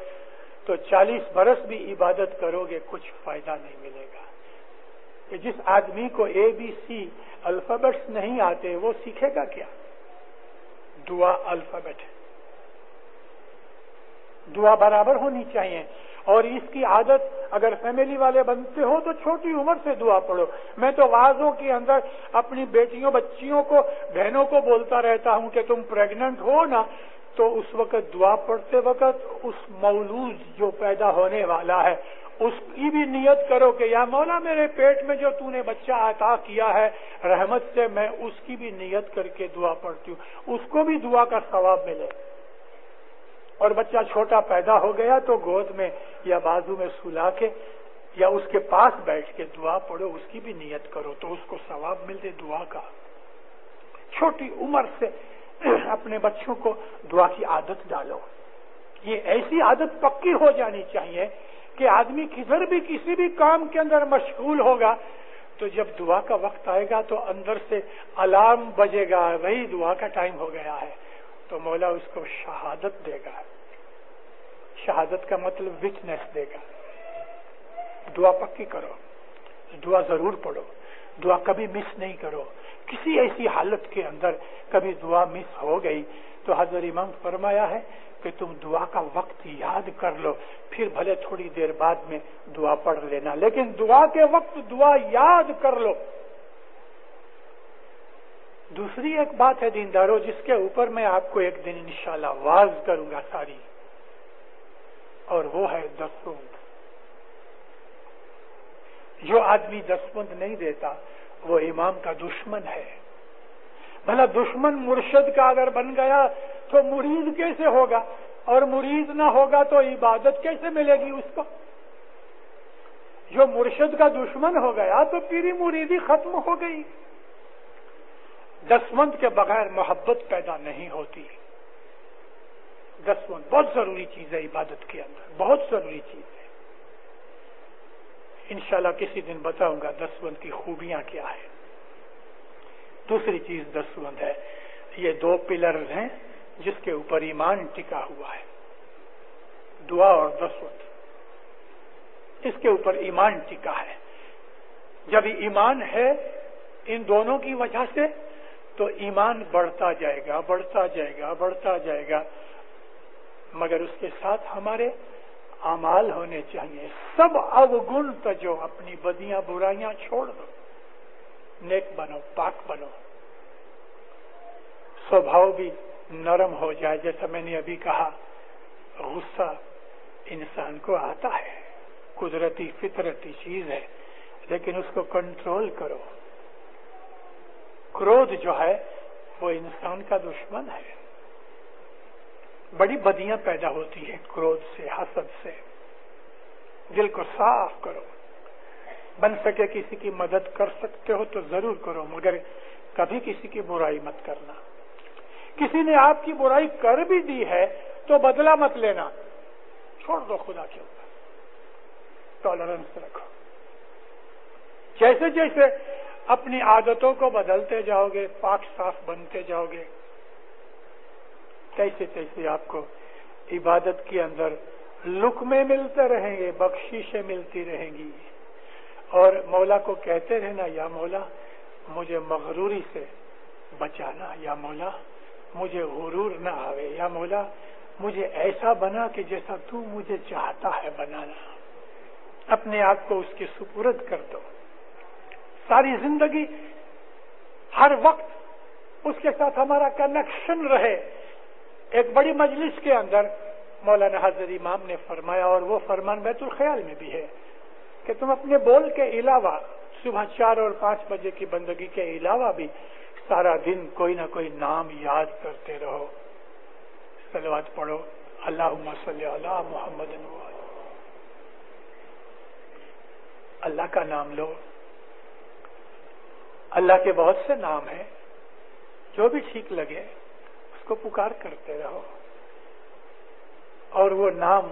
تو 40 برس بھی عبادت کرو گے کچھ فائدہ نہیں ملے گا. کہ جس آدمی کو ABC الفابیٹس نہیں آتے وہ سیکھے گا کیا؟ دعا الفابیٹ ہے. دعا برابر ہونی چاہیے. اور اس کی عادت اگر فیملی والے بنتے ہو تو چھوٹی عمر سے دعا پڑھو. میں تو وعظوں کے اندر اپنی بیٹیوں بچیوں کو بہنوں کو بولتا رہتا ہوں کہ تم پریگننٹ ہو نا تو اس وقت دعا پڑھتے وقت اس مولود جو پیدا ہونے والا ہے اس کی بھی نیت کرو کہ یا مولا میرے پیٹ میں جو تو نے بچہ عطا کیا ہے رحمت سے، میں اس کی بھی نیت کر کے دعا پڑھتی ہوں، اس کو بھی دعا کا ثواب ملے. اور بچہ چھوٹا پیدا ہو گیا تو گود میں یا بازو میں سلا کے یا اس کے پاس بیٹھ کے دعا پڑھو، اس کی بھی نیت کرو تو اس کو ثواب ملتے دعا کا. چھوٹی عمر سے اپنے بچوں کو دعا کی عادت ڈالو. یہ ایسی عادت پکی ہو جانی چاہیے کہ آدمی کدھر بھی کسی بھی کام کے اندر مشغول ہوگا تو جب دعا کا وقت آئے گا تو اندر سے الارم بجے گا، وہی دعا کا ٹائم ہو گیا ہے، تو مولا اس کو شہادت دے گا. شہادت کا مطلب وٹنس دے گا. دعا پکی کرو، دعا ضرور پڑھو، دعا کبھی مس نہیں کرو. کسی ایسی حالت کے اندر کبھی دعا مس ہو گئی تو حضرت امام فرمایا ہے کہ تم دعا کا وقت یاد کر لو، پھر بھلے تھوڑی دیر بعد میں دعا پڑھ لینا، لیکن دعا کے وقت دعا یاد کر لو. دوسری ایک بات ہے دینداروں جس کے اوپر میں آپ کو ایک دن انشاءاللہ واز کروں گا ساری، اور وہ ہے دستبند. جو آدمی دستبند نہیں دیتا وہ امام کا دشمن ہے. بھلا دشمن مرشد کا اگر بن گیا تو مرید کیسے ہوگا؟ اور مرید نہ ہوگا تو عبادت کیسے ملے گی اس کو؟ جو مرشد کا دشمن ہو گیا تو پیری مریدی ختم ہو گئی. دستبند کے بغیر محبت پیدا نہیں ہوتی. دستبند بہت ضروری چیز ہے عبادت کے اندر، بہت ضروری چیز ہے. انشاءاللہ کسی دن بتاؤں گا دستبند کی خوبیاں کیا ہے. دوسری چیز دستبند ہے، یہ 2 پلرز ہیں جس کے اوپر ایمان ٹکا ہوا ہے، دعا اور دستبند. اس کے اوپر ایمان ٹکا ہے. جب ایمان ہے ان دونوں کی وجہ سے تو ایمان بڑھتا جائے گا، بڑھتا جائے گا، بڑھتا جائے گا. مگر اس کے ساتھ ہمارے اعمال ہونے چاہیے. سب اوگن تجو، اپنی بدیاں برائیاں چھوڑ دو، نیک بنو، پاک بنو. سوبھاؤ بھی نرم ہو جائے. جیسا میں نے ابھی کہا غصہ انسان کو آتا ہے، قدرتی فطرتی چیز ہے، لیکن اس کو کنٹرول کرو. کرودھ جو ہے وہ انسان کا دشمن ہے. بڑی بدیاں پیدا ہوتی ہیں کرودھ سے، حسد سے. دل کو صاف کرو. بن سکے کسی کی مدد کر سکتے ہو تو ضرور کرو، مگر کبھی کسی کی برائی مت کرنا. کسی نے آپ کی برائی کر بھی دی ہے تو بدلہ مت لینا، چھوڑ دو خدا کے اوپر. ٹالرنس رکھو. جیسے جیسے اپنی عادتوں کو بدلتے جاؤ گے، پاک صاف بنتے جاؤ گے، تیسے تیسے آپ کو عبادت کے اندر لقمے ملتے رہیں گے، بخشیشیں ملتی رہیں گی. اور مولا کو کہتے رہنا یا مولا مجھے مغروری سے بچانا، یا مولا مجھے غرور نہ آوے، یا مولا مجھے ایسا بنا کہ جیسا تو مجھے چاہتا ہے بنانا. اپنے آپ کو اس کے سپرد کر دو. ساری زندگی ہر وقت اس کے ساتھ ہمارا کنیکشن رہے. ایک بڑی مجلس کے اندر مولانا حضرت امام نے فرمایا، اور وہ فرمان بیت الخیال میں بھی ہے، کہ تم اپنے بول کے علاوہ صبح 4 اور 5 بجے کی بندگی کے علاوہ بھی سارا دن کوئی نہ کوئی نام یاد کرتے رہو، صلوات پڑھو، اللہم صلی علی محمد وعلی۔ اللہ کا نام لو، اللہ کے بہت سے نام ہیں، جو بھی ٹھیک لگے اس کو پکار کرتے رہو، اور وہ نام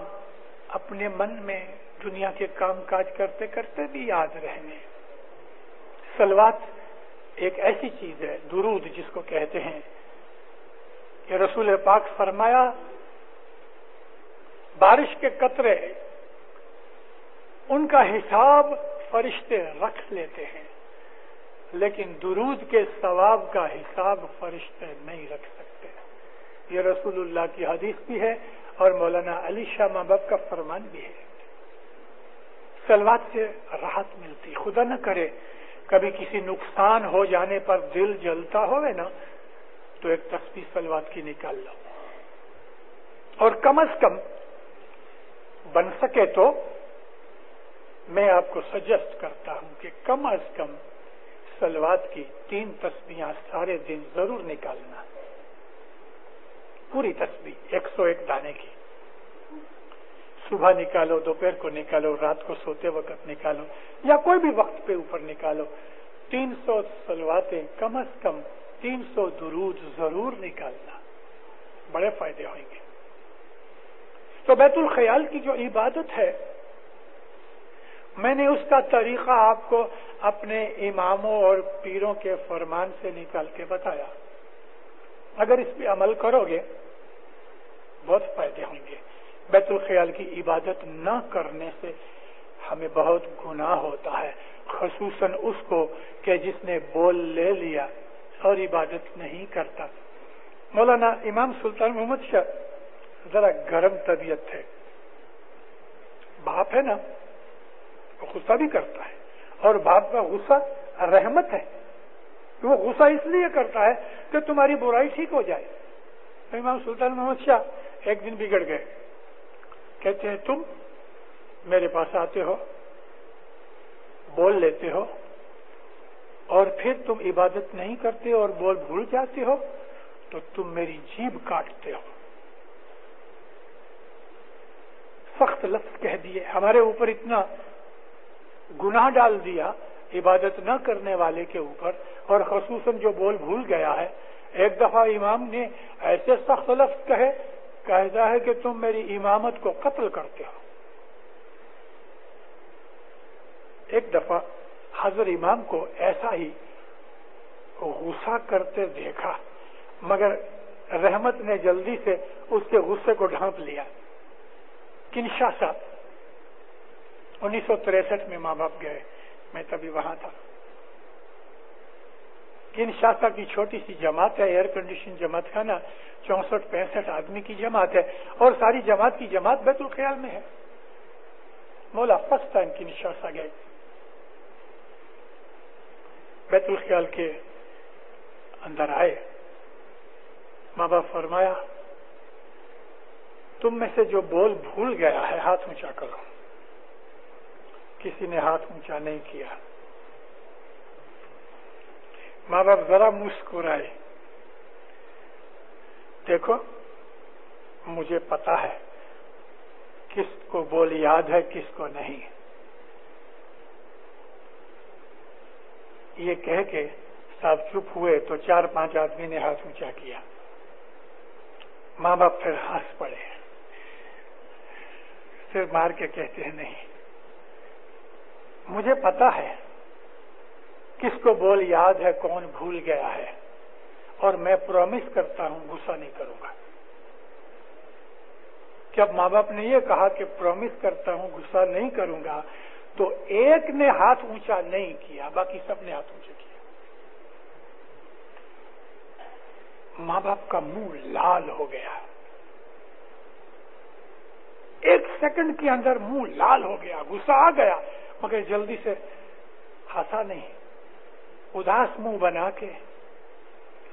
اپنے من میں دنیا کے کام کاج کرتے کرتے بھی یاد رہنے۔ صلوات ایک ایسی چیز ہے، درود جس کو کہتے ہیں، کہ رسول پاک فرمایا بارش کے قطرے ان کا حساب فرشتے رکھ لیتے ہیں، لیکن درود کے ثواب کا حساب فرشتے نہیں رکھ سکتے۔ یہ رسول اللہ کی حدیث بھی ہے اور مولانا علی شاہ ماں باپ کا فرمان بھی ہے۔ صلوات سے راحت ملتی، خدا نہ کرے کبھی کسی نقصان ہو جانے پر دل جلتا ہوئے نا، تو ایک تسبیح صلوات کی نکال لو، اور کم از کم بن سکے تو میں آپ کو سجیسٹ کرتا ہوں کہ کم از کم صلوات کی 3 تسبیحاں سارے دن ضرور نکالنا، پوری تسبیح 101 دانے کی، صبح نکالو، دوپہر کو نکالو، رات کو سوتے وقت نکالو، یا کوئی بھی وقت پہ اوپر نکالو۔ 300 صلواتیں، کم از کم 300 درود ضرور نکالنا، بڑے فائدے ہوئیں گے۔ تو بیت الخیال کی جو عبادت ہے، میں نے اس کا طریقہ آپ کو اپنے اماموں اور پیروں کے فرمان سے نکال کے بتایا۔ اگر اس پہ عمل کرو گے بہت فائدے ہوں گے۔ بیت الخیال کی عبادت نہ کرنے سے ہمیں بہت گناہ ہوتا ہے، خصوصاً اس کو کہ جس نے بول لے لیا اور عبادت نہیں کرتا۔ مولانا امام سلطان محمد شاہ ذرا گرم طبیعت تھے، باپ ہے نا، وہ غصہ بھی کرتا ہے، اور باپ کا غصہ رحمت ہے، وہ غصہ اس لیے کرتا ہے کہ تمہاری برائی ٹھیک ہو جائے۔ تو امام سلطان محمد شاہ ایک دن بگڑ گئے، کہتے ہیں تم میرے پاس آتے ہو، بول لیتے ہو، اور پھر تم عبادت نہیں کرتے اور بول بھول جاتے ہو، تو تم میری جیب کاٹتے ہو۔ سخت لفظ کہہ دیے، ہمارے اوپر اتنا گناہ ڈال دیا عبادت نہ کرنے والے کے اوپر، اور خصوصاً جو بول بھول گیا ہے۔ ایک دفعہ امام نے ایسے سخت لفظ کہے، کہتا ہے کہ تم میری امامت کو قتل کرتے ہو۔ ایک دفعہ حضرت امام کو ایسا ہی غصہ کرتے دیکھا، مگر رحمت نے جلدی سے اس کے غصے کو ڈھانپ لیا۔ کنشاسا 1963 میں ماں باپ گئے، میں تبھی وہاں تھا۔ کنشاسا کی چھوٹی سی جماعت ہے، ایئر کنڈیشن جماعت کا نا، 64-65 آدمی کی جماعت ہے، اور ساری جماعت کی جماعت بیت الخیال میں ہے۔ مولا فرسٹ ٹائم کنشاسا گئے، بیت الخیال کے اندر آئے، ماں باپ فرمایا تم میں سے جو بول بھول گیا ہے ہاتھ اونچا کرو۔ کسی نے ہاتھ اونچا نہیں کیا۔ ماں باپ ذرا مسکرائے، دیکھو مجھے پتا ہے کس کو بول یاد ہے کس کو نہیں۔ یہ کہہ کے صاحب چپ ہوئے تو 4-5 آدمی نے ہاتھ اونچا کیا۔ ماں باپ پھر ہنس پڑے، سر مار کے کہتے ہیں نہیں، مجھے پتا ہے کس کو بول یاد ہے کون بھول گیا ہے، اور میں پرومس کرتا ہوں غصہ نہیں کروں گا۔ جب ماں باپ نے یہ کہا کہ پرومس کرتا ہوں غصہ نہیں کروں گا، تو ایک نے ہاتھ اونچا نہیں کیا، باقی سب نے ہاتھ اونچا کیا۔ ماں باپ کا منہ لال ہو گیا، 1 سیکنڈ کے اندر منہ لال ہو گیا، غصہ آ گیا، مگر جلدی سے ہنسا نہیں، اداس منہ بنا کے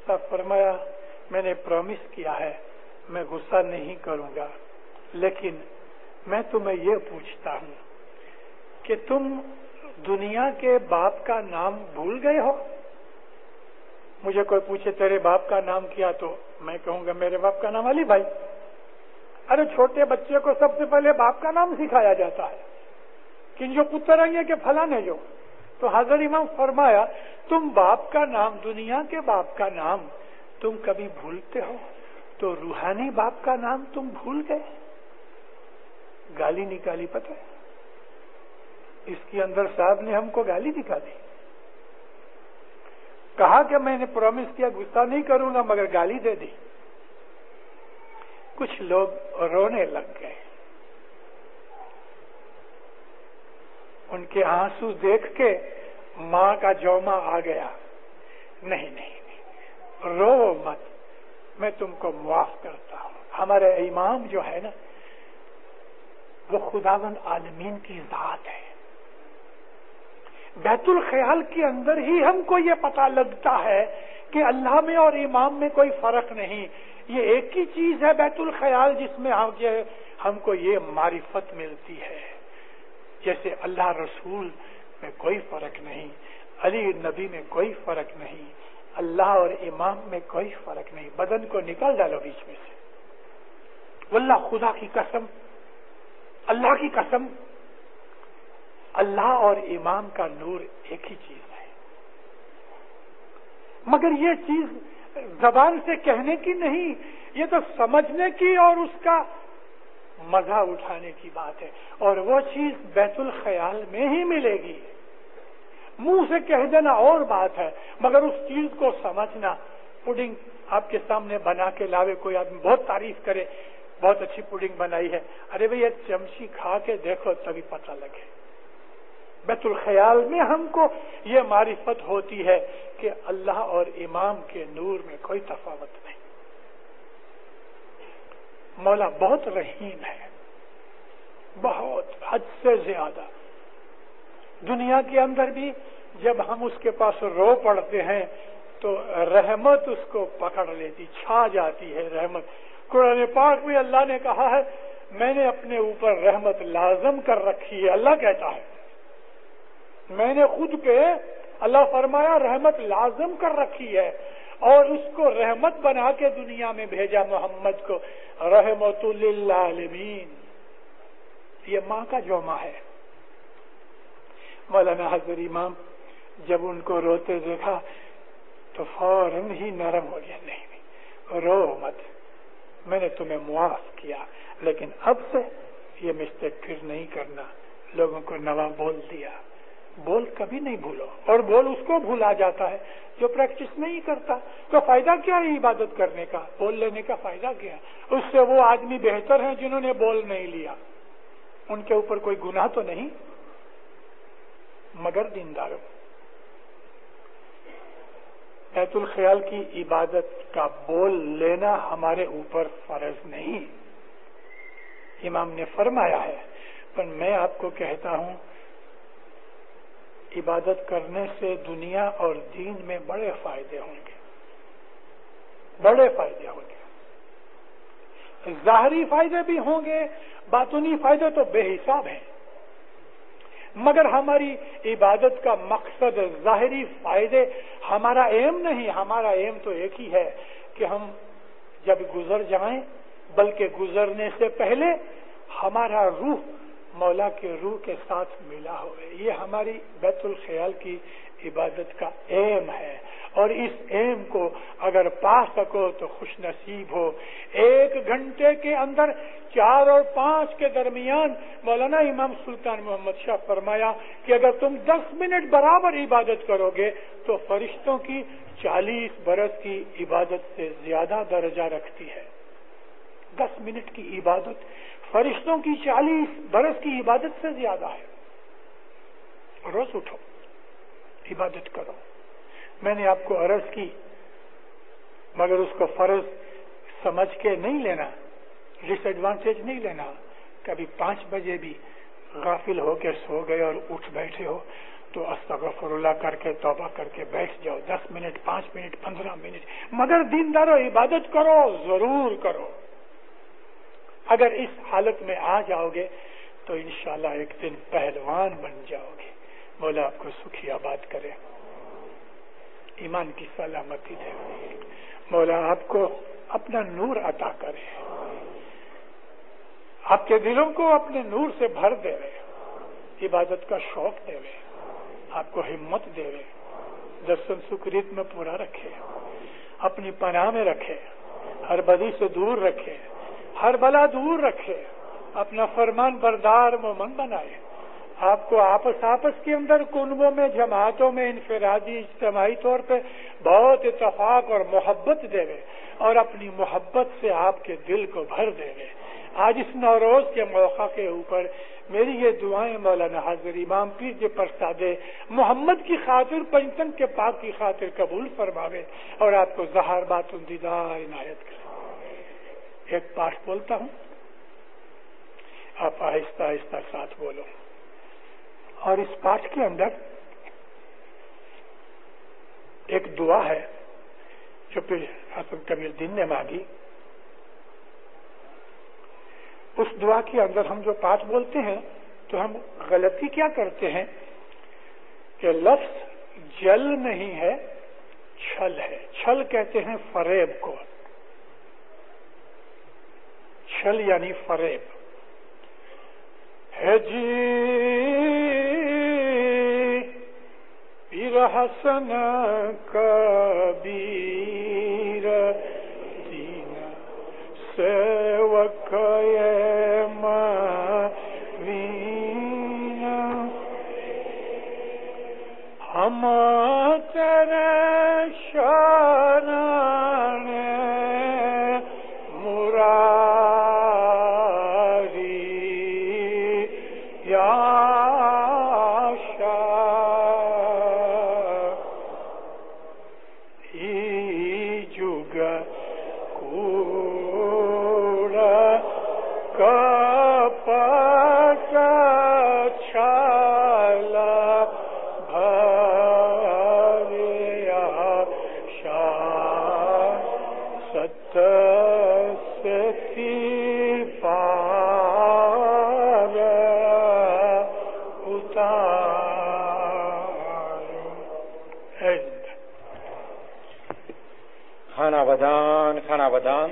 سب فرمایا میں نے پرومس کیا ہے میں غصہ نہیں کروں گا، لیکن میں تمہیں یہ پوچھتا ہوں کہ تم دنیا کے باپ کا نام بھول گئے ہو؟ مجھے کوئی پوچھے تیرے باپ کا نام کیا، تو میں کہوں گا میرے باپ کا نام علی بھائی، ارے چھوٹے بچے کو سب سے پہلے باپ کا نام سکھایا جاتا ہے کہ جو پتر ہیں کہ فلاں جو. تو حضرت امام فرمایا تم باپ کا نام, دنیا کے باپ کا نام تم کبھی بھولتے ہو تو روحانی باپ کا نام تم بھول گئے. گالی نکالی, پتہ ہے اس کے اندر صاحب نے ہم کو گالی نکالی, کہا کہ میں نے پرومس کیا غصہ نہیں کروں گا مگر گالی دے دی. کچھ لوگ رونے لگ گئے, ان کے آنسو دیکھ کے ماں کا جوما آ گیا. نہیں نہیں نہیں, رو مت, میں تم کو معاف کرتا ہوں. ہمارے امام جو ہے نا وہ خداوند عالمین کی ذات ہے. بیت الخیال کے اندر ہی ہم کو یہ پتہ لگتا ہے کہ اللہ میں اور امام میں کوئی فرق نہیں, یہ ایک ہی چیز ہے بیت الخیال جس میں ہم کو یہ معرفت ملتی ہے. جیسے اللہ رسول میں کوئی فرق نہیں, علی نبی میں کوئی فرق نہیں, اللہ اور امام میں کوئی فرق نہیں. بدن کو نکال ڈالو بیچ میں سے, واللہ خدا کی قسم, اللہ کی قسم, اللہ اور امام کا نور ایک ہی چیز ہے. مگر یہ چیز زبان سے کہنے کی نہیں, یہ تو سمجھنے کی اور اس کا مزہ اٹھانے کی بات ہے. اور وہ چیز بیت الخیال میں ہی ملے گی. منہ سے کہہ دینا اور بات ہے مگر اس چیز کو سمجھنا. پڈنگ آپ کے سامنے بنا کے لاوے, کوئی آدمی بہت تعریف کرے بہت اچھی پڈنگ بنائی ہے, ارے بھئی ایک چمچی کھا کے دیکھو تبھی پتہ لگے. بیت الخیال میں ہم کو یہ معرفت ہوتی ہے کہ اللہ اور امام کے نور میں کوئی تفاوت نہیں. مولا بہت رحیم ہے, بہت حد سے زیادہ. دنیا کے اندر بھی جب ہم اس کے پاس رو پڑتے ہیں تو رحمت اس کو پکڑ لیتی, چھا جاتی ہے رحمت. قرآن پاک میں اللہ نے کہا ہے میں نے اپنے اوپر رحمت لازم کر رکھی ہے. اللہ کہتا ہے میں نے خود پہ, اللہ فرمایا رحمت لازم کر رکھی ہے اور اس کو رحمت بنا کے دنیا میں بھیجا محمد کو, رحمت للعالمین. یہ ماں کا جوما ہے. مولانا حضرت امام جب ان کو روتے دیکھا تو فوراً ہی نرم ہو گیا. نہیں رو مت, میں نے تمہیں معاف کیا لیکن اب سے یہ مسٹیک پھر نہیں کرنا. لوگوں کو نوا بول دیا. بول کبھی نہیں بھولو, اور بول اس کو بھولا جاتا ہے جو پریکٹس نہیں کرتا. تو فائدہ کیا ہے عبادت کرنے کا, بول لینے کا فائدہ کیا؟ اس سے وہ آدمی بہتر ہیں جنہوں نے بول نہیں لیا. ان کے اوپر کوئی گناہ تو نہیں. مگر دینداروں, بیت الخیال کی عبادت کا بول لینا ہمارے اوپر فرض نہیں. امام نے فرمایا ہے, پر میں آپ کو کہتا ہوں عبادت کرنے سے دنیا اور دین میں بڑے فائدے ہوں گے, بڑے فائدے ہوں گے. ظاہری فائدے بھی ہوں گے, باطنی فائدے تو بے حساب ہیں. مگر ہماری عبادت کا مقصد ظاہری فائدے ہمارا ایم نہیں. ہمارا ایم تو ایک ہی ہے کہ ہم جب گزر جائیں, بلکہ گزرنے سے پہلے ہمارا روح مولا کے روح کے ساتھ ملا ہوئے. یہ ہماری بیت الخیال کی عبادت کا ایم ہے, اور اس ایم کو اگر پا سکو تو خوش نصیب ہو. 1 گھنٹے کے اندر 4 اور 5 کے درمیان مولانا امام سلطان محمد شاہ فرمایا کہ اگر تم 10 منٹ برابر عبادت کرو گے تو فرشتوں کی 40 برس کی عبادت سے زیادہ درجہ رکھتی ہے. 10 منٹ کی عبادت فرشتوں کی 40 برس کی عبادت سے زیادہ ہے. روز اٹھو, عبادت کرو. میں نے آپ کو عرض کی مگر اس کو فرض سمجھ کے نہیں لینا, ڈس ایڈوانٹیج نہیں لینا. کبھی 5 بجے بھی غافل ہو کے سو گئے اور اٹھ بیٹھے ہو تو استغفر اللہ کر کے توبہ کر کے بیٹھ جاؤ. 10 منٹ 5 منٹ 15 منٹ, مگر دیندارو عبادت کرو, ضرور کرو. اگر اس حالت میں آ جاؤ گے تو انشاءاللہ ایک دن پہلوان بن جاؤ گے. مولا آپ کو سکھی آباد کرے, ایمان کی سلامتی دے. مولا آپ کو اپنا نور عطا کرے. آپ کے دلوں کو اپنے نور سے بھر دے رہے، عبادت کا شوق دے رہے، آپ کو ہمت دے رہے، درسن سکریت میں پورا رکھے، اپنی پناہ میں رکھے، ہر بدی سے دور رکھے، ہر بلا دور رکھے، اپنا فرمان بردار مومن بنائے، آپ کو آپس کے اندر کنبوں میں، جماعتوں میں، انفرادی اجتماعی طور پہ بہت اتفاق اور محبت دے رہے، اور اپنی محبت سے آپ کے دل کو بھر دے رہے۔ آج اس نوروز کے موقع کے اوپر میری یہ دعائیں مولانا حاضر امام پیر جی پرساد محمد کی خاطر، پنجتن کے پاک کی خاطر قبول فرماوے اور آپ کو زہر بات دیدہ عنایت کرے۔ ایک پاٹ بولتا ہوں، آپ آہستہ آہستہ ساتھ بولو، اور اس پاٹ کے اندر ایک دعا ہے جو پھر حسن کبیر دین نے مانگی۔ اس دعا کے اندر ہم جو پاٹ بولتے ہیں تو ہم غلطی کیا کرتے ہیں کہ لفظ جل نہیں ہے، چھل ہے۔ چھل کہتے ہیں فریب کو، چھل یعنی فریب ہے جی۔ پیر حسن کبیر دین سیوک ہم تیرے شرن مراری یا شاہ ای جگ کوڑ کپٹ چھالا خانہ بدان